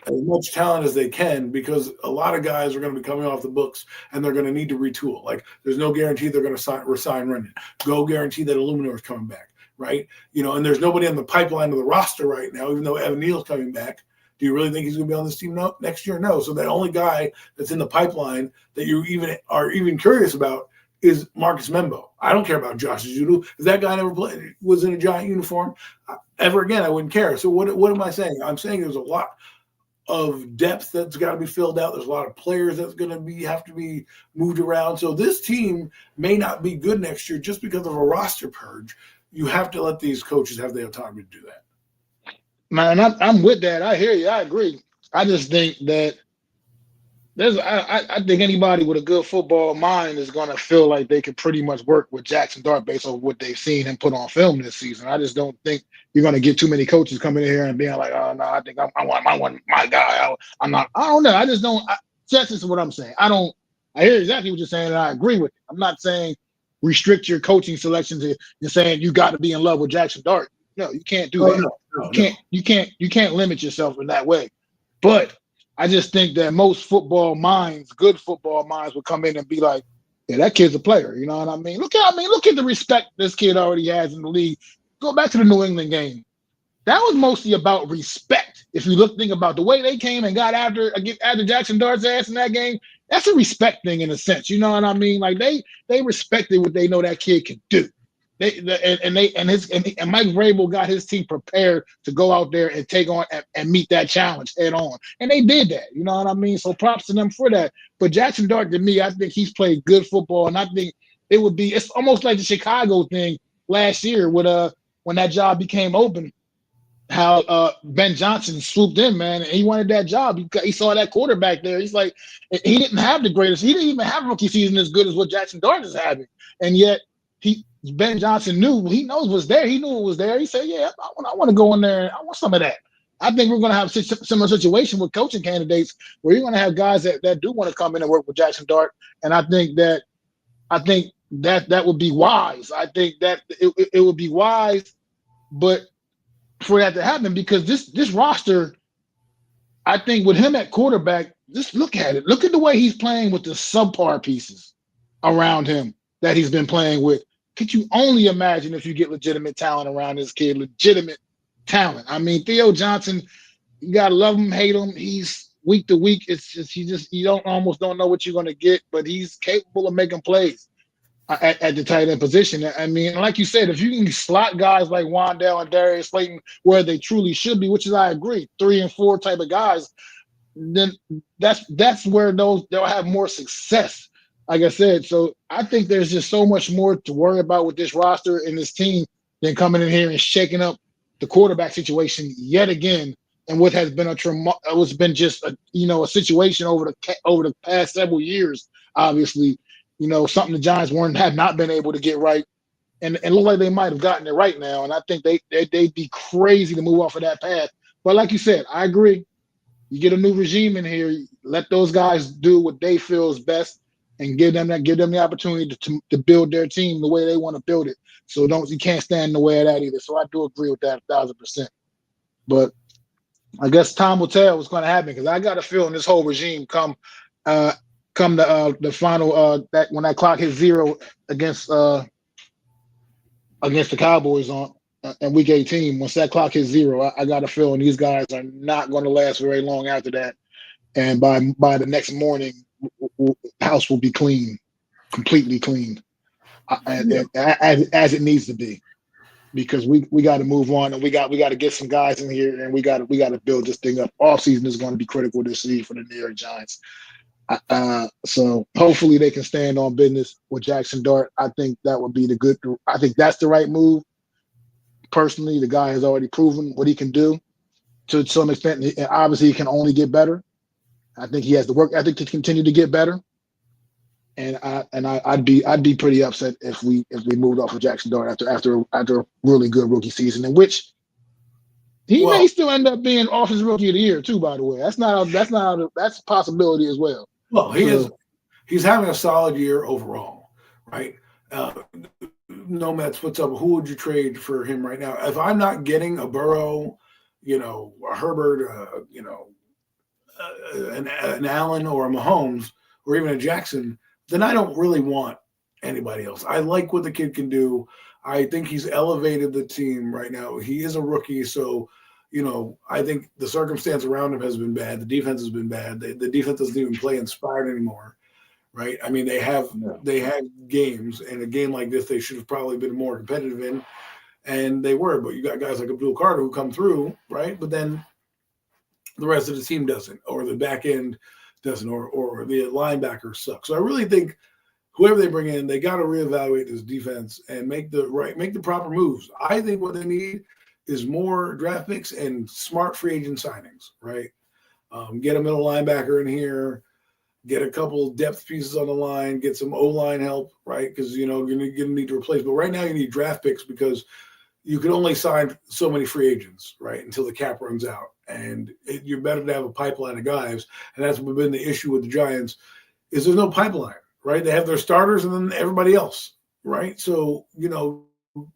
much talent as they can, because a lot of guys are going to be coming off the books and they're going to need to retool. Like, there's no guarantee they're going to resign Rendon. Go guarantee that Illuminor is coming back, right? And there's nobody on the pipeline of the roster right now, even though Evan Neal's coming back. Do you really think he's going to be on this team next year? No. So the only guy that's in the pipeline that you are even curious about is Marcus Membo. I don't care about Josh Judo. If that guy never was in a Giant uniform ever again, I wouldn't care. So what am I saying? I'm saying there's a lot of depth that's got to be filled out. There's a lot of players that's going to have to be moved around. So this team may not be good next year just because of a roster purge. You have to let these coaches have the autonomy to do that. Man, I'm with that. I hear you. I agree. I just think that I think anybody with a good football mind is going to feel like they could pretty much work with Jackson Dart based on what they've seen him put on film this season. I just don't think you're going to get too many coaches coming in here and being like, oh, no, I think I want my guy. I don't know. I just don't. That's just what I'm saying. I hear exactly what you're saying, and I agree with it. I'm not saying restrict your coaching selections and saying you got to be in love with Jackson Dart. No, you can't do that. No. You can't limit yourself in that way. But I just think that most good football minds would come in and be like, yeah, that kid's a player. You know what I mean? Look at the respect this kid already has in the league. Go back to the New England game. That was mostly about respect. If you think about the way they came and got after Jackson Dart's ass in that game, that's a respect thing in a sense. You know what I mean? Like they respected what they know that kid can do. Mike Vrabel got his team prepared to go out there and take on and meet that challenge head on, and they did that. You know what I mean? So props to them for that. But Jackson Dart, to me, I think he's played good football, and I think it's almost like the Chicago thing last year with when that job became open. How Ben Johnson swooped in, man, and he wanted that job. He saw that quarterback there. He's like, he didn't have the greatest. He didn't even have a rookie season as good as what Jackson Dart is having, and yet Ben Johnson he knows what's there. He knew it was there. He said, yeah, I want to go in there. I want some of that. I think we're going to have a similar situation with coaching candidates where you're going to have guys that do want to come in and work with Jackson Dart. And I think that would be wise. I think that it would be wise, but for that to happen, because this roster, I think with him at quarterback, just look at it. Look at the way he's playing with the subpar pieces around him that he's been playing with. Could you only imagine if you get legitimate talent around this kid? Legitimate talent. I mean, Theo Johnson, you gotta love him, hate him. He's week to week. It's just you almost don't know what you're gonna get, but he's capable of making plays at the tight end position. I mean, like you said, if you can slot guys like Wandale and Darius Slayton where they truly should be, which is I agree, 3 and 4 type of guys, then that's where they'll have more success. Like I said, so I think there's just so much more to worry about with this roster and this team than coming in here and shaking up the quarterback situation yet again. And what has been it's been just a situation over the past several years. Obviously, something the Giants have not been able to get right, and look like they might have gotten it right now. And I think they'd be crazy to move off of that path. But like you said, I agree. You get a new regime in here, let those guys do what they feel is best. And give them the opportunity to build their team the way they want to build it. So you can't stand in the way of that either. So I do agree with that 1,000%. But I guess time will tell what's going to happen, because I got a feeling this whole regime come the final when that clock hits 0 against the Cowboys in week 18. Once that clock hits zero, I got a feeling these guys are not going to last very long after that. And by the next morning, house will be clean, completely clean, and as it needs to be, because we got to move on, and we got to get some guys in here, and we got to build this thing up. Off season is going to be critical this season for the New York Giants. So hopefully they can stand on business with Jackson Dart. I think that would be I think that's the right move. Personally, the guy has already proven what he can do to some extent, and obviously he can only get better. I think he has the work ethic to continue to get better. And I'd be pretty upset if we moved off of Jackson Dart after a really good rookie season, in which he may still end up being Offensive Rookie of the Year too. By the way, that's a possibility as well. Well, he's having a solid year overall, right? No Mets, what's up? Who would you trade for him right now? If I'm not getting a Burrow, a Herbert, an Allen or a Mahomes or even a Jackson, then I don't really want anybody else. I like what the kid can do. I think he's elevated the team right now. He is a rookie, so I think the circumstance around him has been bad. The defense has been bad. The defense doesn't even play inspired anymore, right? I mean, they have games, and a game like this they should have probably been more competitive in, and they were. But you got guys like Abdul Carter who come through, right? But then the rest of the team doesn't, or the back end doesn't, or the linebackers suck. So I really think whoever they bring in, they got to reevaluate this defense and make the proper moves. I think what they need is more draft picks and smart free agent signings, right? Get a middle linebacker in here, get a couple depth pieces on the line, get some O-line help, right? Because, you're going to need to replace. But right now you need draft picks because you can only sign so many free agents, right, until the cap runs out. And you're better to have a pipeline of guys. And that's been the issue with the Giants is there's no pipeline, right? They have their starters and then everybody else, right? So,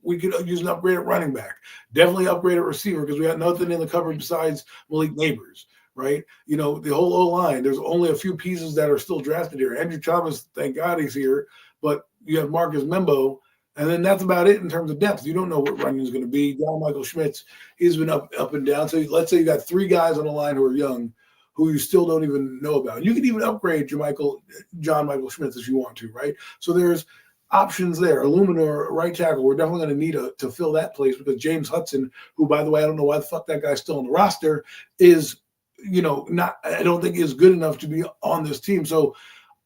we could use an upgraded running back. Definitely upgrade a receiver because we got nothing in the cupboard besides Malik Neighbors, right? The whole O-line, there's only a few pieces that are still drafted here. Andrew Thomas, thank God he's here, but you have Marcus Membo, and then that's about it in terms of depth. You don't know what Runyon is going to be. John Michael Schmitz, he's been up and down. So let's say you got three guys on the line who are young, who you still don't even know about. And you can even upgrade John Michael Schmitz if you want to, right? So there's options there. Illuminor, right tackle, we're definitely going to need to fill that place because James Hudson, who, by the way, I don't know why the fuck that guy's still on the roster, is, I don't think is good enough to be on this team. So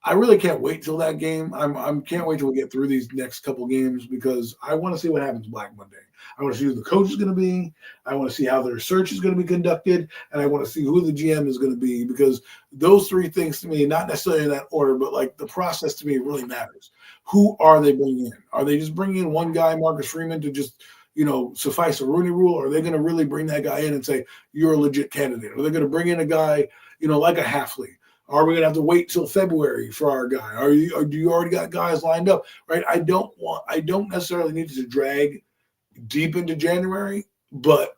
I really can't wait till that game. I can't wait till we get through these next couple games because I want to see what happens Black Monday. I want to see who the coach is going to be. I want to see how their search is going to be conducted. And I want to see who the GM is going to be because those three things to me, not necessarily in that order, but like the process to me really matters. Who are they bringing in? Are they just bringing in one guy, Marcus Freeman, to just, suffice a Rooney Rule? Or are they going to really bring that guy in and say, you're a legit candidate? Are they going to bring in a guy, like a Halfley? Are we going to have to wait till February for our guy? Do you already got guys lined up, right? I don't necessarily need to drag deep into January, but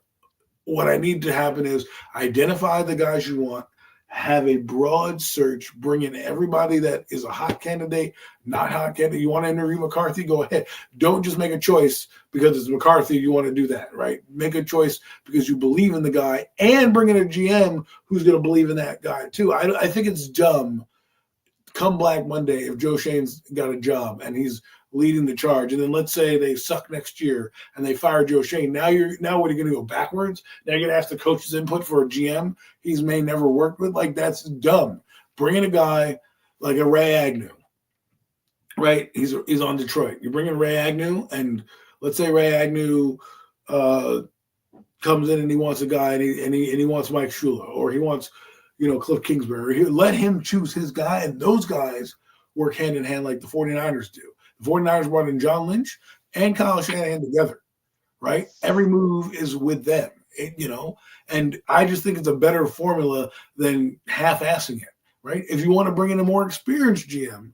what I need to happen is identify the guys you want, have a broad search, bring in everybody that is a hot candidate, not hot candidate. You want to interview McCarthy? Go ahead. Don't just make a choice because it's McCarthy. You want to do that, right? Make a choice because you believe in the guy and bring in a GM who's going to believe in that guy too. I think it's dumb come Black Monday if Joe Shane's got a job and he's leading the charge, and then let's say they suck next year and they fire Joe Shane. Now what are you going to go backwards? Now you're going to ask the coach's input for a GM he's may never worked with? Like, that's dumb. Bring in a guy like a Ray Agnew, right? He's on Detroit. You bring in Ray Agnew, and let's say Ray Agnew comes in and he wants a guy and he wants Mike Shula, or he wants Cliff Kingsbury. Let him choose his guy, and those guys work hand in hand like the 49ers do. The 49ers brought in John Lynch and Kyle Shanahan together, right? Every move is with them, and I just think it's a better formula than half-assing it, right? If you want to bring in a more experienced GM,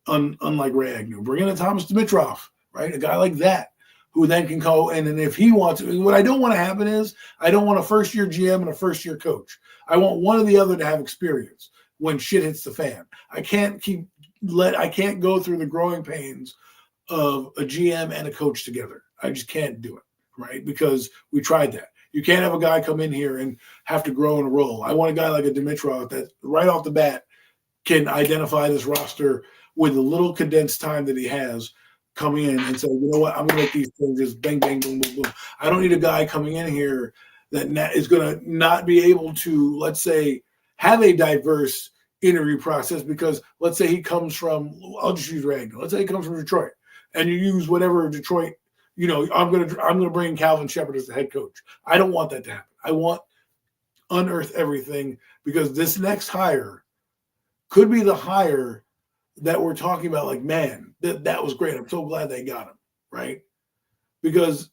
unlike Ray Agnew, bring in a Thomas Dimitroff, right? A guy like that who then can go in, and if he wants – what I don't want to happen is I don't want a first-year GM and a first-year coach. I want one or the other to have experience when shit hits the fan. I can't go through the growing pains of a GM and a coach together. I just can't do it. right? Because we tried that. You can't have a guy come in here and have to grow and roll. I want a guy like a Dimitrov that right off the bat can identify this roster with a little condensed time that he has, come in and say, you know what, I'm going to make these things just bang, bang, boom, boom, boom. I don't need a guy coming in here that is going to not be able to, let's say, have a diverse interview process because let's say he comes from, I'll just use Ragnar. Let's say he comes from Detroit and you use whatever Detroit, I'm gonna bring Calvin Shepard as the head coach. I don't want that to happen. I want unearth everything because this next hire could be the hire that we're talking about. Like, man, that was great. I'm so glad they got him, right? Because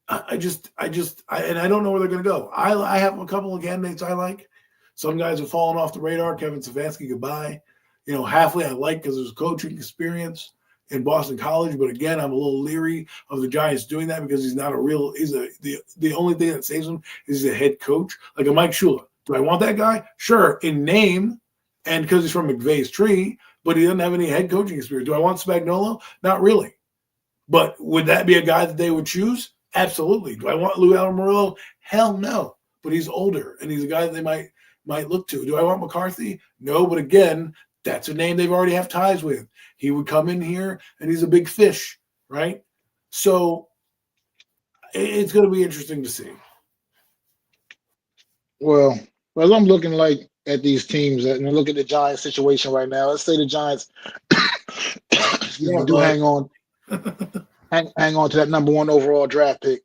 I don't know where they're going to go. I have a couple of candidates I like. Some guys have fallen off the radar. Kevin Stefanski, goodbye. Halfley I like because there's coaching experience in Boston College, but again, I'm a little leery of the Giants doing that because he's not a real. The only thing that saves him is the head coach, like a Mike Shula. Do I want that guy? Sure, in name, and because he's from McVay's tree, but he doesn't have any head coaching experience. Do I want Spagnuolo? Not really. But would that be a guy that they would choose? Absolutely. Do I want Lou Adamorillo? Hell no. But he's older, and he's a guy that they might look to. Do I want McCarthy? No, but again, that's a name they've already have ties with. He would come in here, and he's a big fish, right? So it's going to be interesting to see. Well, as I'm looking at these teams and look at the Giants situation right now, let's say the Giants do hang on to that number one overall draft pick.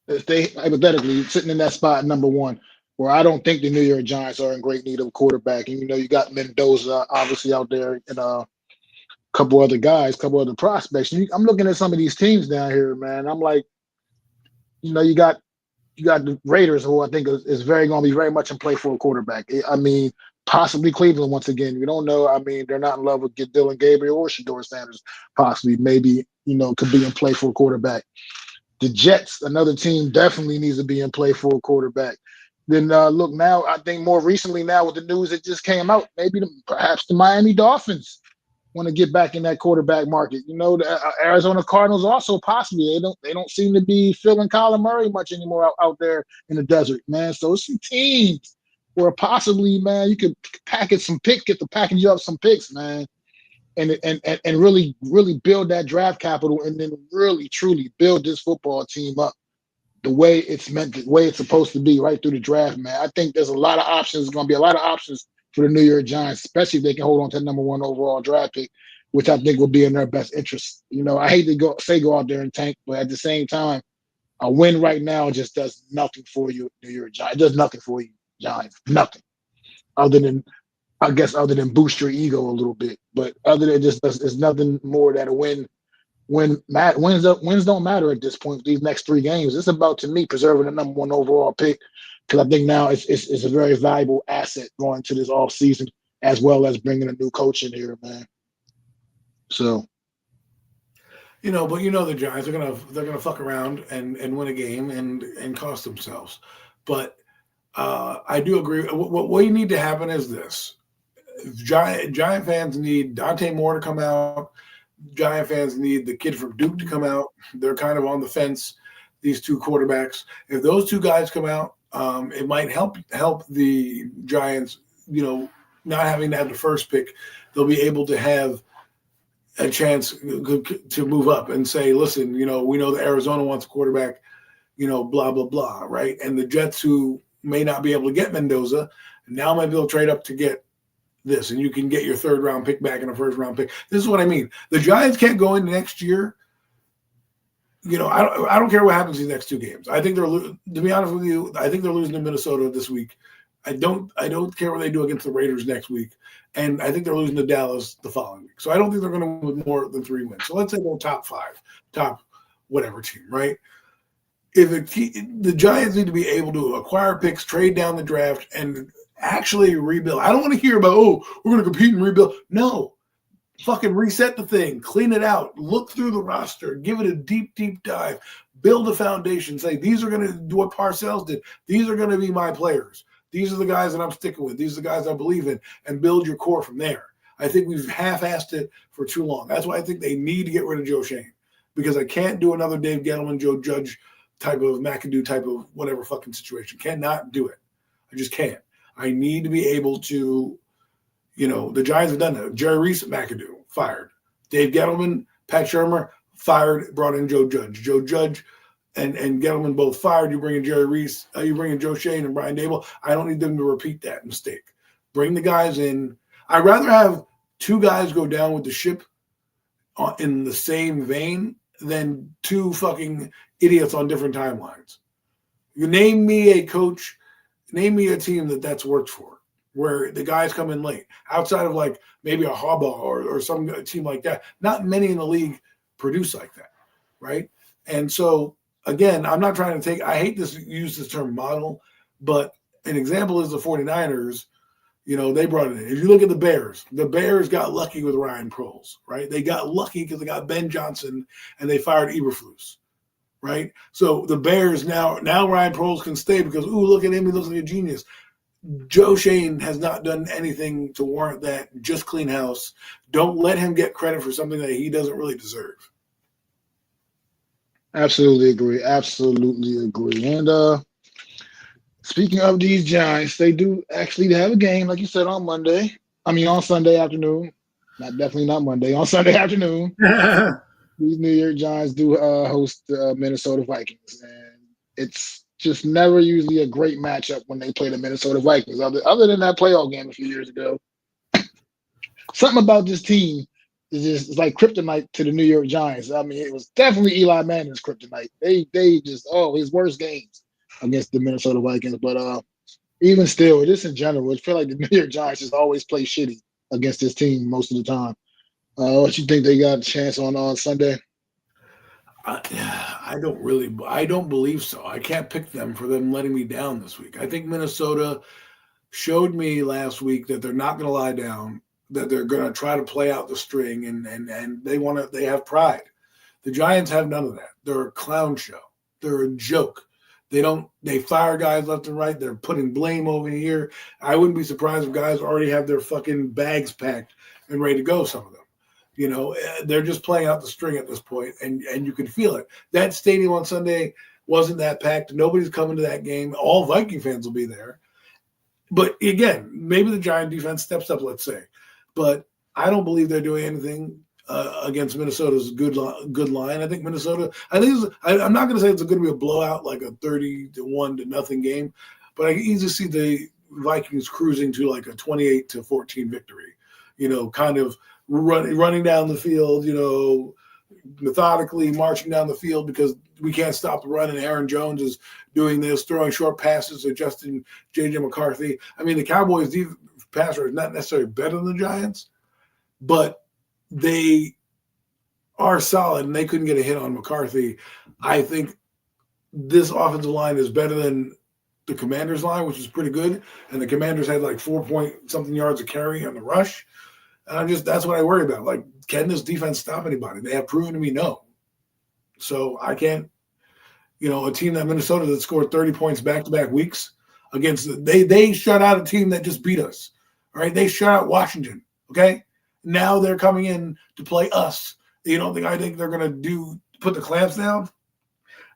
If they hypothetically sitting in that spot number one, where I don't think the New York Giants are in great need of a quarterback. And you got Mendoza obviously out there and a couple other guys, couple other prospects. I'm looking at some of these teams down here, man. I'm like, you got the Raiders, who I think is going to be very much in play for a quarterback. I mean, possibly Cleveland once again. We don't know. I mean, they're not in love with Dylan Gabriel or Shedeur Sanders. Possibly, maybe could be in play for a quarterback. The Jets, another team, definitely needs to be in play for a quarterback. Then look now, I think more recently now with the news that just came out, maybe perhaps the Miami Dolphins want to get back in that quarterback market. The Arizona Cardinals also possibly. They don't seem to be feeling Kyler Murray much anymore out there in the desert, man. So it's some teams where possibly, man, you could package up some picks, man, and really, really build that draft capital and then really, truly build this football team up the way it's meant, the way it's supposed to be right through the draft, man. I think there's a lot of options. There's going to be a lot of options for the New York Giants, especially if they can hold on to the number one overall draft pick, which I think will be in their best interest. I hate to go out there and tank, but at the same time, a win right now just does nothing for you, New York Giants. It does nothing for you, Giants. Nothing. Other than boost your ego a little bit. But other than it's nothing more that a wins don't matter at this point. These next three games, it's about, to me, preserving the number one overall pick, because I think now it's a very valuable asset going to this off season, as well as bringing a new coach in here, man. So, but the Giants are gonna fuck around and win a game and cost themselves. But I do agree. What you need to happen is this: Giant fans need Dante Moore to come out. Giant fans need the kid from Duke to come out. They're kind of on the fence, these two quarterbacks. If those two guys come out, it might help the Giants, not having to have the first pick. They'll be able to have a chance to move up and say, listen, we know that Arizona wants a quarterback, blah, blah, blah, right? And the Jets, who may not be able to get Mendoza, now might be able to trade up to get this, and you can get your third round pick back in a first round pick. This is what I mean. The Giants can't go into next year. I don't care what happens these next two games. I think to be honest with you, I think they're losing to Minnesota this week. I don't care what they do against the Raiders next week. And I think they're losing to Dallas the following week. So I don't think they're going to win more than 3 wins. So let's say they're top five, top whatever team, right? If the Giants need to be able to acquire picks, trade down the draft, and actually rebuild. I don't want to hear about, we're going to compete and rebuild. No. Fucking reset the thing. Clean it out. Look through the roster. Give it a deep, deep dive. Build a foundation. Say, these are going to do what Parcells did. These are going to be my players. These are the guys that I'm sticking with. These are the guys I believe in. And build your core from there. I think we've half-assed it for too long. That's why I think they need to get rid of Joe Shane. because I can't do another Dave Gettleman, Joe Judge type of McAdoo type of whatever fucking situation. Cannot do it. I just can't. I need to be able to, the Giants have done that. Jerry Reese, McAdoo, fired. Dave Gettleman, Pat Shurmur, fired, brought in Joe Judge. Joe Judge and Gettleman both fired. You bring in Jerry Reese, you bring in Joe Shane and Brian Dable. I don't need them to repeat that mistake. Bring the guys in. I'd rather have two guys go down with the ship in the same vein than two fucking idiots on different timelines. You name me a coach, name me a team that's worked for, where the guys come in late. Outside of like maybe a Harbaugh or some team like that, not many in the league produce like that, right? And so, again, I'm not trying to I hate to use this term model, but an example is the 49ers. They brought it in. If you look at the Bears got lucky with Ryan Proles, right? They got lucky because they got Ben Johnson and they fired Eberflus, right? So the Bears now Ryan Proles can stay because, look at him. He looks like a genius. Joe Shane has not done anything to warrant that. Just clean house. Don't let him get credit for something that he doesn't really deserve. Absolutely agree. Absolutely agree. And speaking of these Giants, they do actually have a game, like you said, on Sunday afternoon. Definitely not Monday. On Sunday afternoon, these New York Giants do host the Minnesota Vikings, and it's just never usually a great matchup when they play the Minnesota Vikings. Other than that playoff game a few years ago, something about this team is just like kryptonite to the New York Giants. I mean, it was definitely Eli Manning's kryptonite. They just his worst games against the Minnesota Vikings. But even still, just in general, I feel like the New York Giants just always play shitty against this team most of the time. What you think they got a chance on Sunday? I don't believe so. I can't pick them for them letting me down this week. I think Minnesota showed me last week that they're not going to lie down, that they're going to try to play out the string, and they have pride. The Giants have none of that. They're a clown show. They're a joke. They fire guys left and right. They're putting blame over here. I wouldn't be surprised if guys already have their fucking bags packed and ready to go, some of them. They're just playing out the string at this point, and you can feel it. That stadium on Sunday wasn't that packed. Nobody's coming to that game. All Viking fans will be there. But again, maybe the Giant defense steps up, let's say. But I don't believe they're doing anything against Minnesota's good line. I think Minnesota. I'm not going to say it's going to be a blowout, like a 30-1 game, but I can easily see the Vikings cruising to like a 28-14 victory. Kind of running down the field. Methodically marching down the field because we can't stop the run, and Aaron Jones is doing this, throwing short passes to Justin J.J. McCarthy. I mean, the Cowboys' passer is not necessarily better than the Giants, but they are solid, and they couldn't get a hit on McCarthy. I think this offensive line is better than the Commanders' line, which is pretty good, and the Commanders had like 4-point-something yards of carry on the rush. And that's what I worry about. Like, can this defense stop anybody? They have proven to me no. So I can't, a team that Minnesota that scored 30 points back-to-back weeks against, they shut out a team that just beat us. All right, they shut out Washington. Okay, now they're coming in to play us. I think they're going to put the clamps down.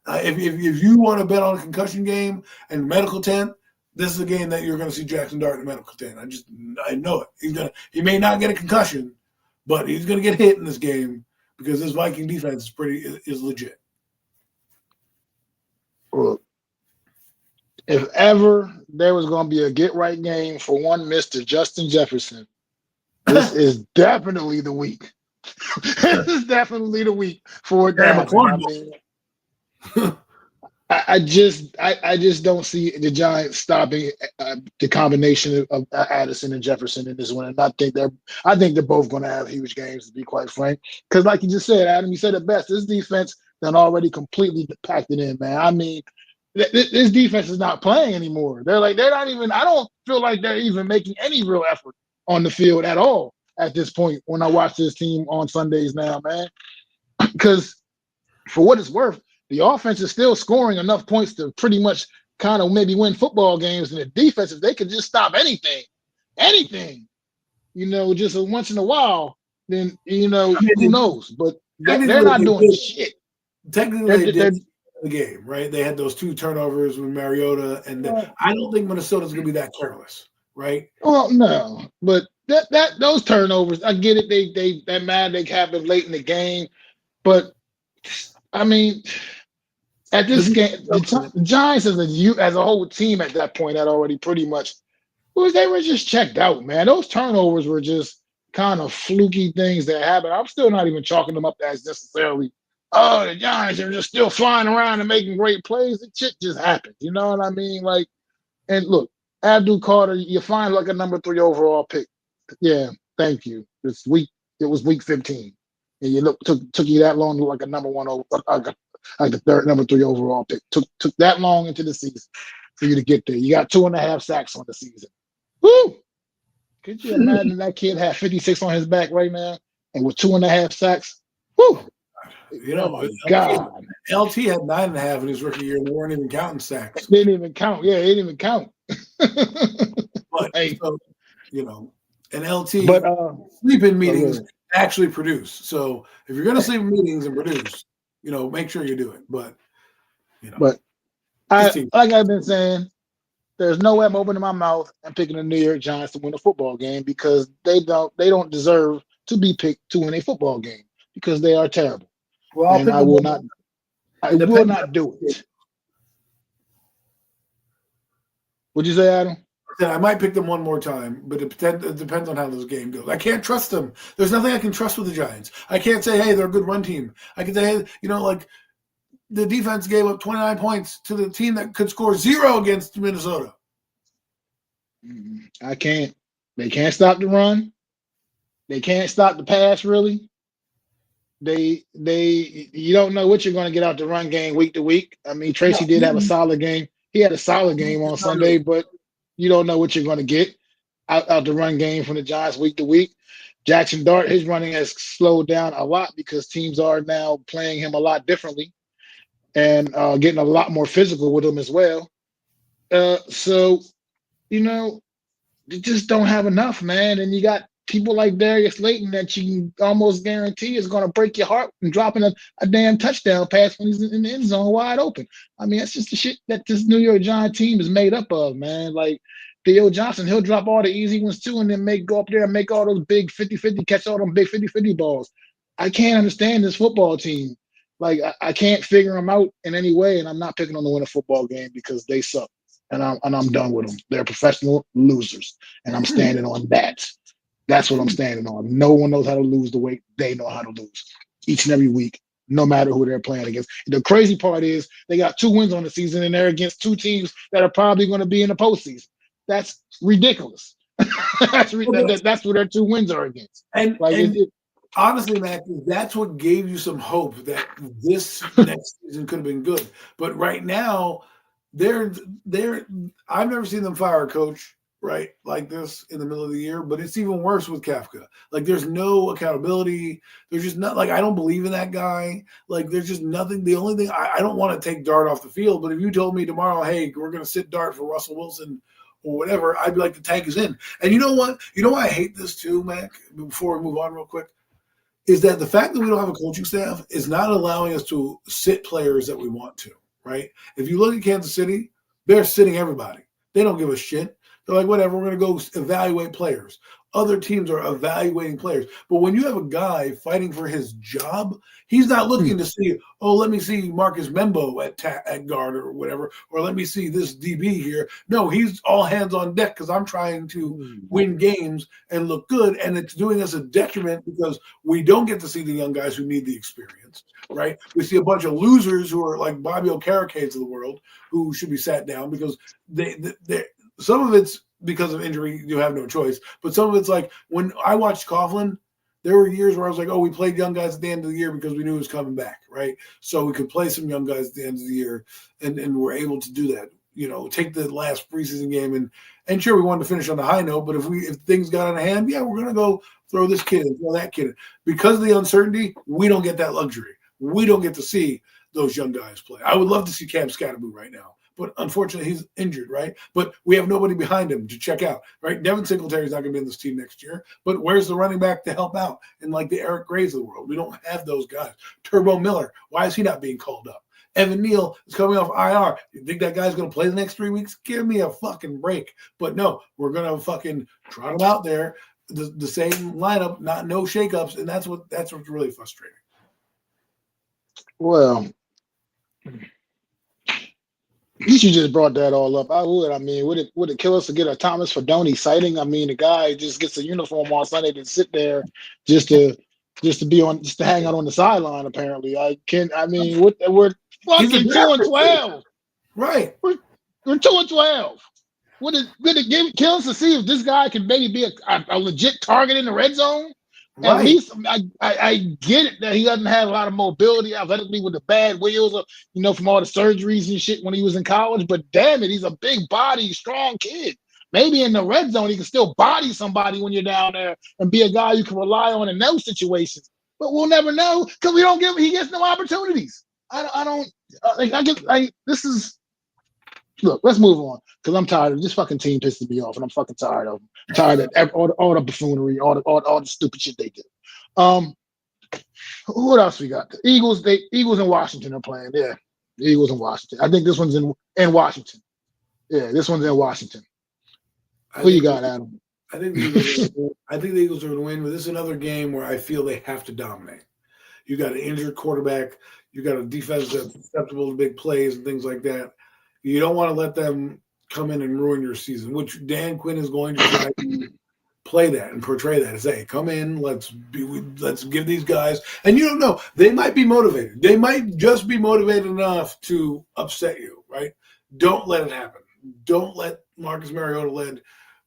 If you want to bet on a concussion game and medical tent, this is a game that you're going to see Jackson Dart in a medical tent. I know it. He may not get a concussion, but he's going to get hit in this game because this Viking defense is legit. Well, if ever there was going to be a get right game for one Mr. Justin Jefferson, this is definitely the week. This is definitely the week for it. I just don't see the Giants stopping the combination of Addison and Jefferson in this one. And I think they're both going to have huge games, to be quite frank. Because like you just said, Adam, you said it best. This defense done already completely packed it in, man. I mean, this defense is not playing anymore. They're not even. I don't feel like they're even making any real effort on the field at all at this point when I watch this team on Sundays now, man. Because for what it's worth, the offense is still scoring enough points to pretty much kind of maybe win football games. And the defense, if they could just stop anything, just once in a while, then, who knows? But They're not doing shit. Technically, they did the game, right? They had those 2 turnovers with Mariota, and I don't think Minnesota's going to be that careless, right? Well, no, but those turnovers, I get it. That magic happened late in the game, but I mean, at this game, the Giants as a whole team at that point had already pretty much. They were just checked out, man. Those turnovers were just kind of fluky things that happened. I'm still not even chalking them up as necessarily, oh, the Giants are just still flying around and making great plays. The shit just happened. You know what I mean? Like, and look, Abdul Carter, you find like a number 3 overall pick. Yeah, thank you. It was week 15. And you took you that long to like a number 1 like the third number 3 overall pick. Took that long into the season for you to get there. You got 2.5 sacks on the season. Woo! Could you imagine that kid had 56 on his back right now and with 2.5 sacks? Woo! You know, God. LT had 9.5 in his rookie year, and they weren't even counting sacks. They didn't even count. Yeah, they didn't even count. But so, you know, and LT sleep in meetings actually produce. So if you're gonna sleep in meetings and produce, you know, make sure you do it. But you know, like I've been saying, there's no way I'm opening my mouth and picking the New York Giants to win a football game because they don't deserve to be picked to win a football game because they are terrible. Well, and I will not do it. What'd you say, Adam? I might pick them one more time, but it depends on how this game goes. I can't trust them. There's nothing I can trust with the Giants. I can't say, hey, they're a good run team. I can say, hey, you know, like the defense gave up 29 points to the team that could score 0 against Minnesota. I can't. They can't stop the run. They can't stop the pass, really. You don't know what you're going to get out the run game week to week. I mean, Tracy did have a solid game. He had a solid game on Sunday, but you don't know what you're going to get out the run game from the Giants week to week. Jackson Dart, his running has slowed down a lot because teams are now playing him a lot differently and getting a lot more physical with him as well. So, you know, you just don't have enough, man. And you got people like Darius Slayton that you can almost guarantee is going to break your heart and dropping a damn touchdown pass when he's in the end zone wide open. I mean, that's just the shit that this New York Giants team is made up of, man. Like Theo Johnson, he'll drop all the easy ones too and then go up there and make all those big 50-50, catch all them big 50-50 balls. I can't understand this football team. Like, I can't figure them out in any way, and I'm not picking on to win a football game because they suck. And I'm done with them. They're professional losers, and I'm standing on that. That's what I'm standing on. No one knows how to lose the way they know how to lose each and every week, no matter who they're playing against. The crazy part is they got 2 wins on the season, and they're against 2 teams that are probably going to be in the postseason. That's ridiculous. That's what their 2 wins are against. And, honestly, Mac, that's what gave you some hope that this next season could have been good. But right now, I've never seen them fire a coach, right, like this in the middle of the year, but it's even worse with Kafka. Like, there's no accountability. There's just not, like, I don't believe in that guy. Like, there's just nothing. The only thing, I don't want to take Dart off the field, but if you told me tomorrow, hey, we're going to sit Dart for Russell Wilson or whatever, I'd be like, the tank is in. And you know what? You know why I hate this too, Mac, before we move on real quick, is that the fact that we don't have a coaching staff is not allowing us to sit players that we want to, right? If you look at Kansas City, they're sitting everybody. They don't give a shit. They're like, whatever, we're going to go evaluate players. Other teams are evaluating players. But when you have a guy fighting for his job, he's not looking to see, oh, let me see Marcus Membo at guard or whatever, or let me see this DB here. No, he's all hands on deck because I'm trying to win games and look good, and it's doing us a detriment because we don't get to see the young guys who need the experience, right? We see a bunch of losers who are like Bobby Okereke of the world who should be sat down because they some of it's because of injury, you have no choice. But some of it's like when I watched Coughlin, there were years where I was like, oh, we played young guys at the end of the year because we knew he was coming back, right? So we could play some young guys at the end of the year, and we're able to do that. You know, take the last preseason game and sure, we wanted to finish on a high note, but if things got out of hand, yeah, we're gonna go throw this kid and throw that kid in. Because of the uncertainty, we don't get that luxury. We don't get to see those young guys play. I would love to see Cam Scatterboo right now, but unfortunately he's injured, right? But we have nobody behind him to check out, right? Devin Singletary's not going to be in this team next year, but where's the running back to help out? And like the Eric Grays of the world, we don't have those guys. Turbo Miller, why is he not being called up? Evan Neal is coming off IR. You think that guy's going to play the next 3 weeks? Give me a fucking break. But no, we're going to fucking trot him out there, the same lineup, no shakeups, and that's what's really frustrating. Well, you just brought that all up. I would. I mean, would it kill us to get a Thomas Fidone sighting? I mean, the guy just gets a uniform on Sunday to sit there just to hang out on the sideline. Apparently, we're fucking 2-12. Right. We're 2-12. Would it kill us to see if this guy could maybe be a legit target in the red zone? Right. At least I get it that he doesn't have a lot of mobility athletically with the bad wheels, from all the surgeries and shit when he was in college. But damn it, he's a big body, strong kid. Maybe in the red zone he can still body somebody when you're down there and be a guy you can rely on in those situations. But we'll never know because he gets no opportunities. Look, let's move on because I'm tired of this fucking team pissing me off, and I'm fucking tired of them. I'm tired of all the buffoonery, all the stupid shit they do. What else we got? The Eagles and Washington are playing. Yeah, the Eagles and Washington. I think this one's in Washington. Yeah, this one's in Washington. Who you got, Adam? I think the Eagles are going to win, but this is another game where I feel they have to dominate. You got an injured quarterback. You got a defense that's susceptible to big plays and things like that. You don't want to let them come in and ruin your season, which Dan Quinn is going to try to play that and portray that. Say, come in, let's give these guys, and you don't know, they might be motivated. They might just be motivated enough to upset you, right? Don't let it happen. Don't let Marcus Mariota-led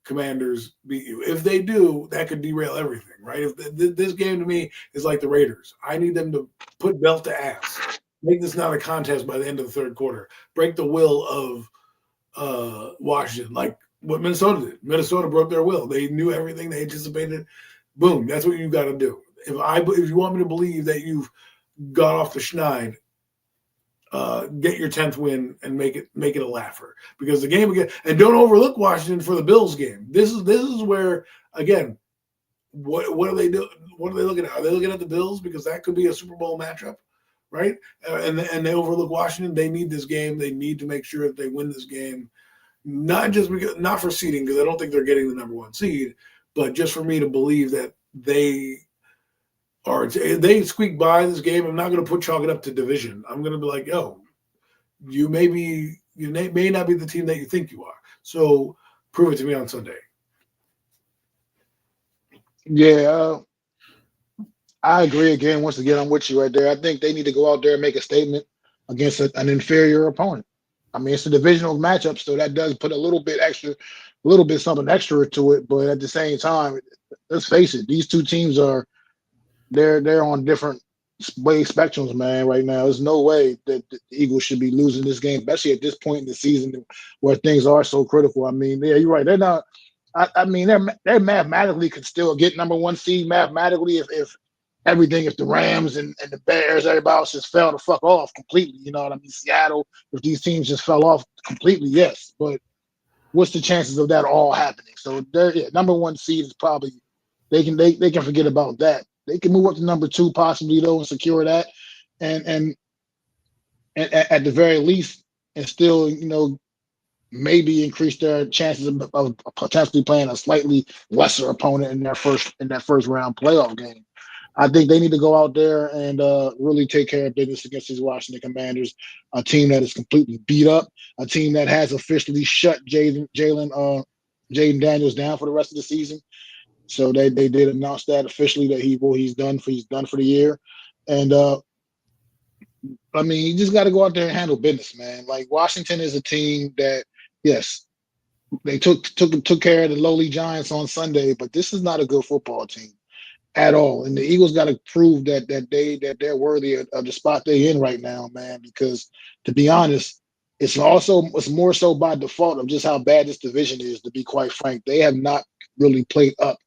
Commanders beat you. If they do, that could derail everything, right? If this game to me is like the Raiders, I need them to put belt to ass. Make this not a contest by the end of the third quarter. Break the will of Washington, like what Minnesota did. Minnesota broke their will. They knew everything. They anticipated. Boom. That's what you got to do. If you want me to believe that you've got off the schneid, get your 10th win and make it a laugher. Because the game again, and don't overlook Washington for the Bills game. This is where again, what are they doing? What are they looking at? Are they looking at the Bills because that could be a Super Bowl matchup? Right, and they overlook Washington. They need this game. They need to make sure that they win this game, not for seeding because I don't think they're getting the number one seed, but just for me to believe that they squeak by this game. I'm not going to chalk it up to division. I'm going to be like, yo, you may not be the team that you think you are. So prove it to me on Sunday. Yeah. I agree again. Once again, I'm with you right there. I think they need to go out there and make a statement against an inferior opponent. I mean, it's a divisional matchup, so that does put a little bit something extra to it. But at the same time, let's face it, these two teams they're on different wave spectrums, man. Right now, there's no way that the Eagles should be losing this game, especially at this point in the season where things are so critical. I mean, yeah, you're right. They're not. I mean, they mathematically could still get number one seed mathematically if the Rams and the Bears, everybody else just fell the fuck off completely, you know what I mean? Seattle, if these teams just fell off completely, yes. But what's the chances of that all happening? So number one seed is probably they can forget about that. They can move up to number two possibly though and secure that, and at the very least, and still maybe increase their chances of potentially playing a slightly lesser opponent in that first round playoff game. I think they need to go out there and really take care of business against these Washington Commanders, a team that is completely beat up, a team that has officially shut Jaden Daniels down for the rest of the season. So they did announce that officially that he's done for the year. And I mean, you just got to go out there and handle business, man. Like Washington is a team that, yes, they took care of the lowly Giants on Sunday, but this is not a good football team at all. And the Eagles got to prove that they're worthy of the spot they're in right now, man. Because to be honest, it's more so by default of just how bad this division is. To be quite frank, they have not really played up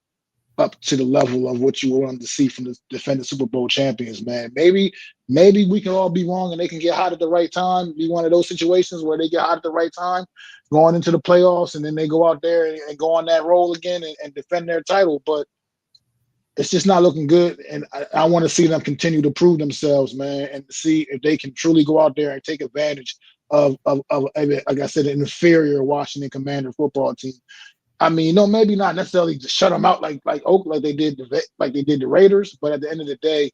up to the level of what you wanted to see from the defending Super Bowl champions, man. Maybe we can all be wrong and they can get hot at the right time. Be one of those situations where they get hot at the right time, going into the playoffs, and then they go out there and go on that roll again and defend their title. But it's just not looking good, and I want to see them continue to prove themselves, man, and see if they can truly go out there and take advantage of like I said, an inferior Washington Commander football team. I mean, maybe not necessarily to shut them out like Oakland, like they did the Raiders, but at the end of the day,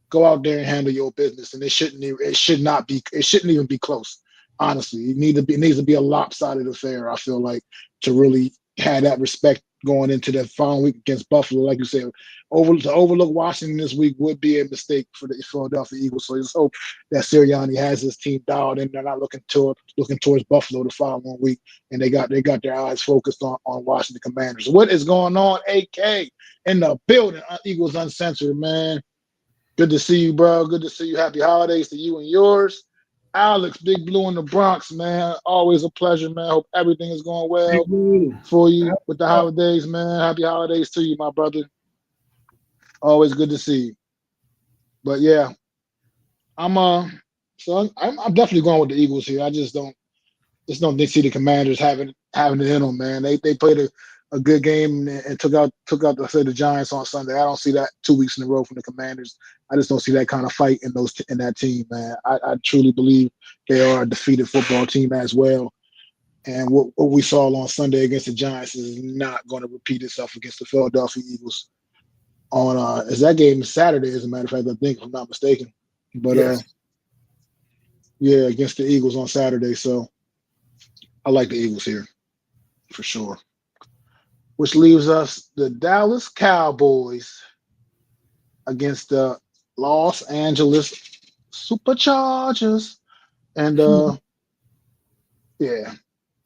go out there and handle your business, and it shouldn't even be close. Honestly, it needs to be a lopsided affair. I feel like, to really have that respect going into the following week against Buffalo. Like you said, to overlook Washington this week would be a mistake for the Philadelphia Eagles. So just hope that Sirianni has his team dialed in. They're not looking towards Buffalo the following week, and they got their eyes focused on Washington Commanders. What is going on, AK, in the building? Eagles Uncensored, man. Good to see you, bro. Good to see you. Happy holidays to you and yours. Alex, Big Blue in the Bronx, man. Always a pleasure, man. Hope everything is going well for you with the holidays, man. Happy holidays to you, my brother. Always good to see you. But yeah, I'm definitely going with the Eagles here. I just don't see the Commanders having it in them, man. They played a good game and took out the Giants on Sunday. I don't see that 2 weeks in a row from the Commanders. I just don't see that kind of fight in that team, man. I truly believe they are a defeated football team as well. And what we saw on Sunday against the Giants is not going to repeat itself against the Philadelphia Eagles. Is that game Saturday, as a matter of fact, I think, if I'm not mistaken. But yes. Yeah, against the Eagles on Saturday. So I like the Eagles here for sure. Which leaves us the Dallas Cowboys against the Los Angeles Superchargers. And yeah,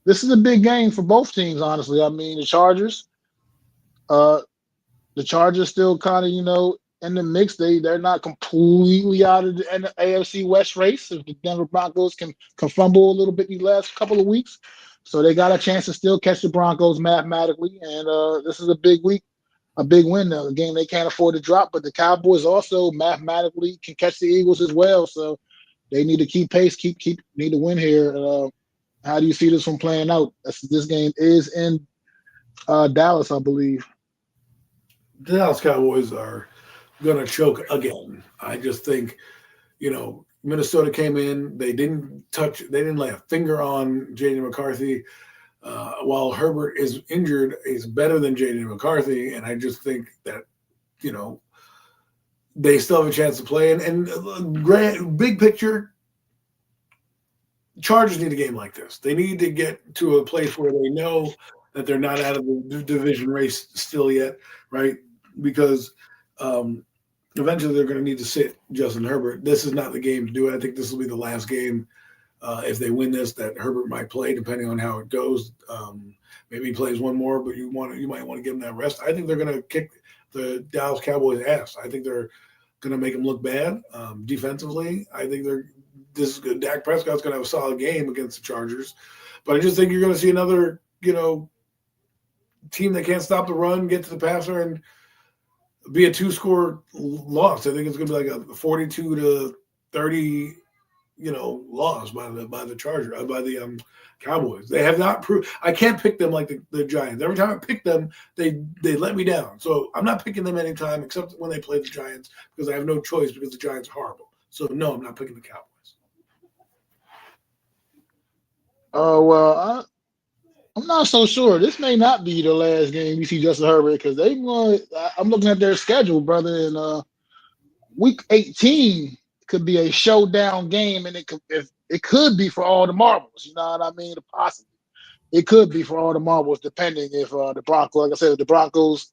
this is a big game for both teams, honestly. I mean, the Chargers still kind of, in the mix. They're not completely out of the AFC West race. If the Denver Broncos can fumble a little bit these last couple of weeks. So they got a chance to still catch the Broncos mathematically. And this is a big week, a big win now. A game they can't afford to drop. But the Cowboys also mathematically can catch the Eagles as well. So they need to keep pace, need to win here. How do you see this one playing out? This game is in Dallas, I believe. The Dallas Cowboys are going to choke again. I just think, Minnesota came in. They didn't lay a finger on J.D. McCarthy. While Herbert is injured, he's better than J.D. McCarthy. And I just think that, they still have a chance to play. And big picture, Chargers need a game like this. They need to get to a place where they know that they're not out of the division race still yet, right? Because eventually they're going to need to sit Justin Herbert. This is not the game to do it. I think this will be the last game, if they win this, that Herbert might play, depending on how it goes. Maybe he plays one more, but you might want to give him that rest. I think they're going to kick the Dallas Cowboys' ass. I think they're going to make them look bad defensively. I think this is good. Dak Prescott's going to have a solid game against the Chargers, but I just think you're going to see another, team that can't stop the run, get to the passer, and be a 2-score loss. I think it's going to be like a 42-30, loss by the Cowboys. They have not proved. I can't pick them like the Giants. Every time I pick them, they let me down. So I'm not picking them anytime except when they play the Giants, because I have no choice, because the Giants are horrible. So no, I'm not picking the Cowboys. Oh well, I'm not so sure. This may not be the last game we see Justin Herbert, because I'm looking at their schedule, brother, and week 18 could be a showdown game, and it could be for all the marbles. You know what I mean? Possibly, it could be for all the marbles, depending if the Broncos, like I said, if the Broncos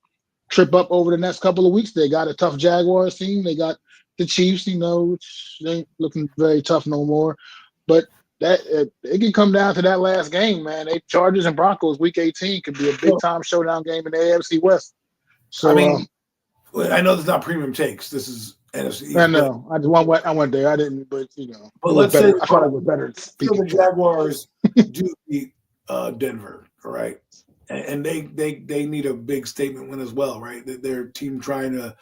trip up over the next couple of weeks. They got a tough Jaguars team. They got the Chiefs, which they ain't looking very tough no more, but. That it can come down to that last game, man. Chargers and Broncos week 18 could be a big time showdown game in the AFC West. So I know this is not premium takes. This is NFC East. I know. I went there. I didn't, but But let's say I thought it was better. The Jaguars do beat Denver, all right? and they need a big statement win as well, right? That their team trying to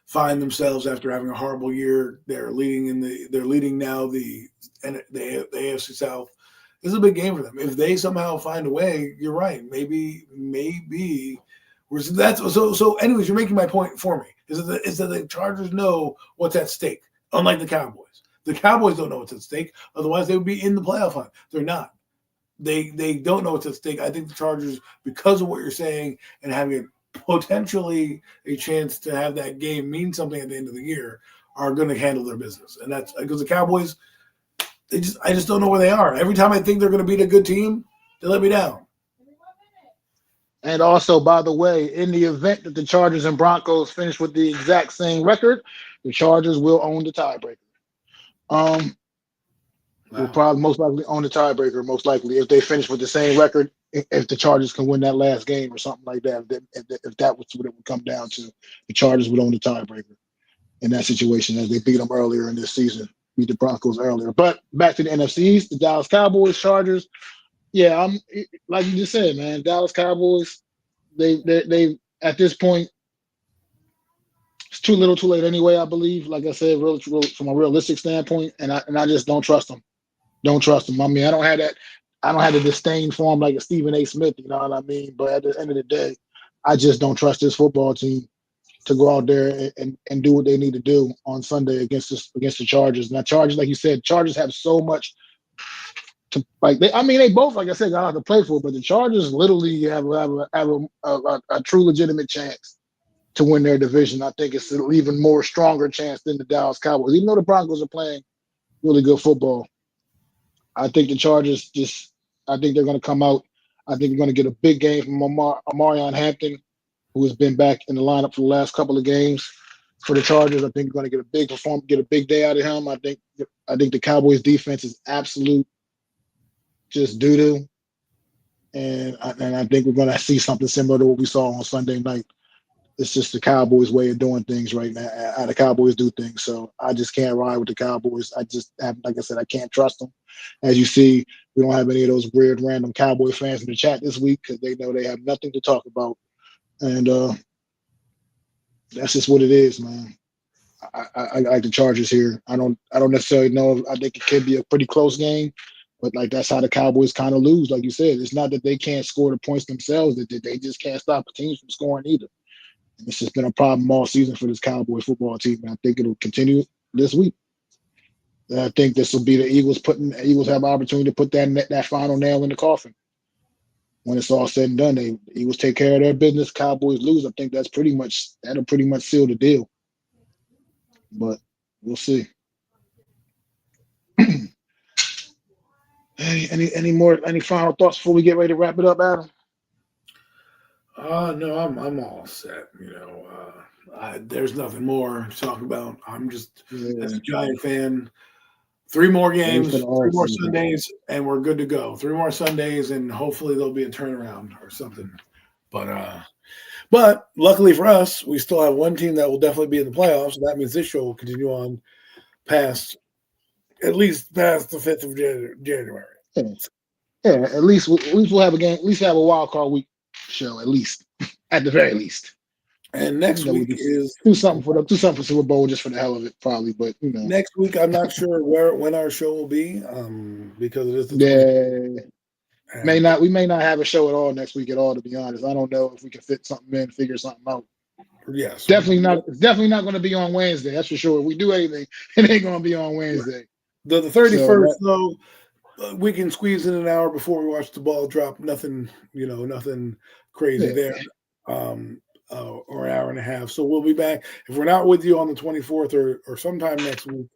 find themselves after having a horrible year. They're leading now the AFC South. This is a big game for them. If they somehow find a way, you're right. Maybe that's so. Anyways, you're making my point for me. Is that the Chargers know what's at stake, unlike the Cowboys. The Cowboys don't know what's at stake. Otherwise, they would be in the playoff hunt. They're not. They don't know what's at stake. I think the Chargers, because of what you're saying and having potentially a chance to have that game mean something at the end of the year, are going to handle their business. And that's because the Cowboys, I just don't know where they are. Every time I think they're going to beat a good team, they let me down. And also, by the way, in the event that the Chargers and Broncos finish with the exact same record, the Chargers will own the tiebreaker. Will probably most likely own the tiebreaker, most likely, if they finish with the same record, if the Chargers can win that last game or something like that. If that was what it would come down to, the Chargers would own the tiebreaker in that situation, as they beat them earlier in this season, beat the Broncos earlier. But back to the NFC East, the Dallas Cowboys, Chargers. Yeah, I'm like you just said, man. Dallas Cowboys, they at this point, it's too little, too late anyway. I believe, like I said, from a realistic standpoint, and I just don't trust them. Don't trust them. I mean, I don't have the disdain for them like a Stephen A. Smith. You know what I mean? But at the end of the day, I just don't trust this football team to go out there and do what they need to do on Sunday against the Chargers. Now, Chargers, like you said, Chargers have so much to like. They both, like I said, got a lot to play for, but the Chargers literally have a true legitimate chance to win their division. I think it's an even more stronger chance than the Dallas Cowboys, even though the Broncos are playing really good football. I think the Chargers I think they're going to come out. I think they're going to get a big game from Omarion Hampton, who has been back in the lineup for the last couple of games for the Chargers. I think they're going to get a big performance, get a big day out of him. I think the Cowboys defense is absolute just doo-doo. And I think we're going to see something similar to what we saw on Sunday night. It's just the Cowboys' way of doing things right now, how the Cowboys do things. So I just can't ride with the Cowboys. I just have, like I said, I can't trust them. As you see, we don't have any of those weird random Cowboy fans in the chat this week because they know they have nothing to talk about. And that's just what it is, man. I like the Chargers here. I don't necessarily know. I think it could be a pretty close game, but like that's how the Cowboys kind of lose. Like you said, it's not that they can't score the points themselves; that they just can't stop the teams from scoring either. And it's just been a problem all season for this Cowboy football team, and I think it'll continue this week. And I think this will be the Eagles have an opportunity to put that final nail in the coffin. When it's all said and done, the Eagles take care of their business. Cowboys lose. I think that'll pretty much seal the deal. But we'll see. Any final thoughts before we get ready to wrap it up, Adam? No, I'm all set. There's nothing more to talk about. I'm just as a Giant fan. 3 more games, 3 more Sundays, and we're good to go. 3 more Sundays, and hopefully there'll be a turnaround or something. But luckily for us, we still have one team that will definitely be in the playoffs. So that means this show will continue on at least past the 5th of January. Yeah, at least we'll have a game. At least have a wild card week show. At least, at the very least. And next week is do something for Super Bowl just for the hell of it, probably. But next week I'm not sure when our show will be, because it is the 20th. We may not have a show at all next week at all. To be honest, I don't know if we can fit something in, figure something out. Yes, definitely not. It's definitely not going to be on Wednesday. That's for sure. If we do anything, it ain't going to be on Wednesday. The 31st, though, we can squeeze in an hour before we watch the ball drop. Nothing, nothing crazy there. Or an hour and a half. So we'll be back. If we're not with you on the 24th or sometime next week,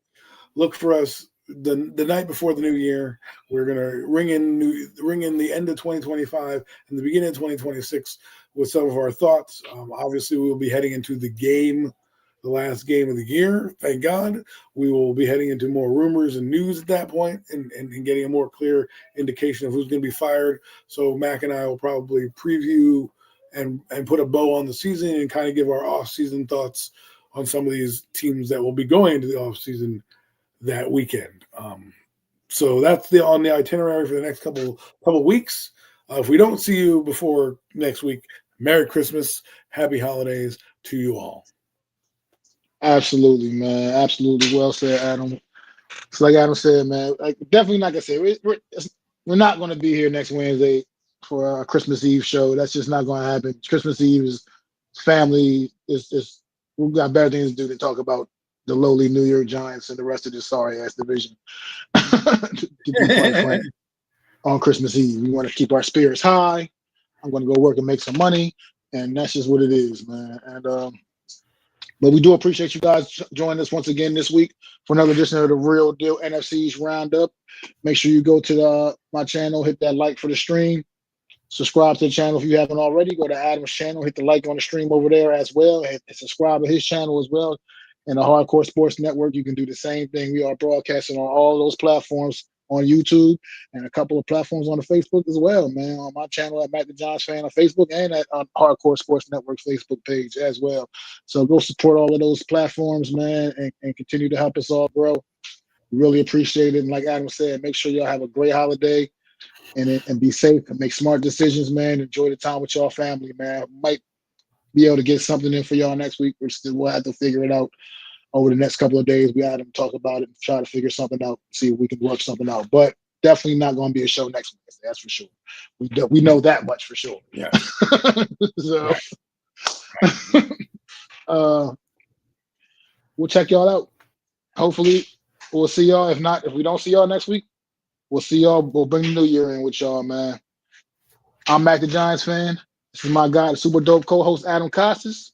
look for us the night before the new year. We're gonna ring in the end of 2025 and the beginning of 2026 with some of our thoughts. Obviously, we will be heading into the last game of the year. Thank God. We will be heading into more rumors and news at that point and getting a more clear indication of who's going to be fired. So Mac and I will probably preview and put a bow on the season and kind of give our off-season thoughts on some of these teams that will be going into the off-season that weekend. So that's on the itinerary for the next couple weeks. If we don't see you before next week, Merry Christmas, Happy Holidays to you all. Absolutely, man. Absolutely. Well said, Adam. It's like Adam said, man. Like, definitely not gonna say we're not gonna be here next Wednesday for our Christmas Eve show. That's just not gonna happen. Christmas Eve is family. Is we've got better things to do than talk about the lowly New York Giants and the rest of this sorry ass division. To be quite frank, on Christmas Eve, we want to keep our spirits high. I'm gonna go work and make some money, and that's just what it is, man. And but we do appreciate you guys joining us once again this week for another edition of the Real Deal NFC East Roundup. Make sure you go to my channel, hit that like for the stream. Subscribe to the channel if you haven't already. Go to Adam's channel, hit the like on the stream over there as well, and subscribe to his channel as well. And the Hardcore Sports Network, you can do the same thing. We are broadcasting on all those platforms on YouTube and a couple of platforms on the Facebook as well, man. On my channel at MacDaGiantsFan on Facebook and at Hardcore Sports Network Facebook page as well. So go support all of those platforms, man, and continue to help us all grow. We really appreciate it. And like Adam said, make sure y'all have a great holiday and be safe and make smart decisions, man. Enjoy the time with y'all family, man. Might be able to get something in for y'all next week, which we'll have to figure it out over the next couple of days. We had to talk about it and try to figure something out, see if we can work something out. But definitely not going to be a show next week. That's for sure. We know that much for sure. Yeah. So we'll check y'all out. Hopefully we'll see y'all. If not, if we don't see y'all next week, we'll see y'all. We'll bring the new year in with y'all, man. I'm Mac the Giants fan. This is my guy, the super dope co-host Adam Costas.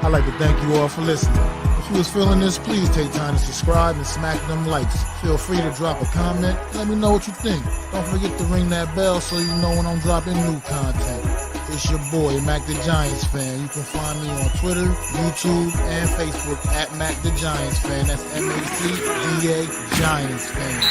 I'd like to thank you all for listening. If you was feeling this, please take time to subscribe and smack them likes. Feel free to drop a comment. Let me know what you think. Don't forget to ring that bell so you know when I'm dropping new content. It's your boy, Mac the Giants fan. You can find me on Twitter, YouTube, and Facebook at Mac the Giants fan. That's MacDa Giants fan.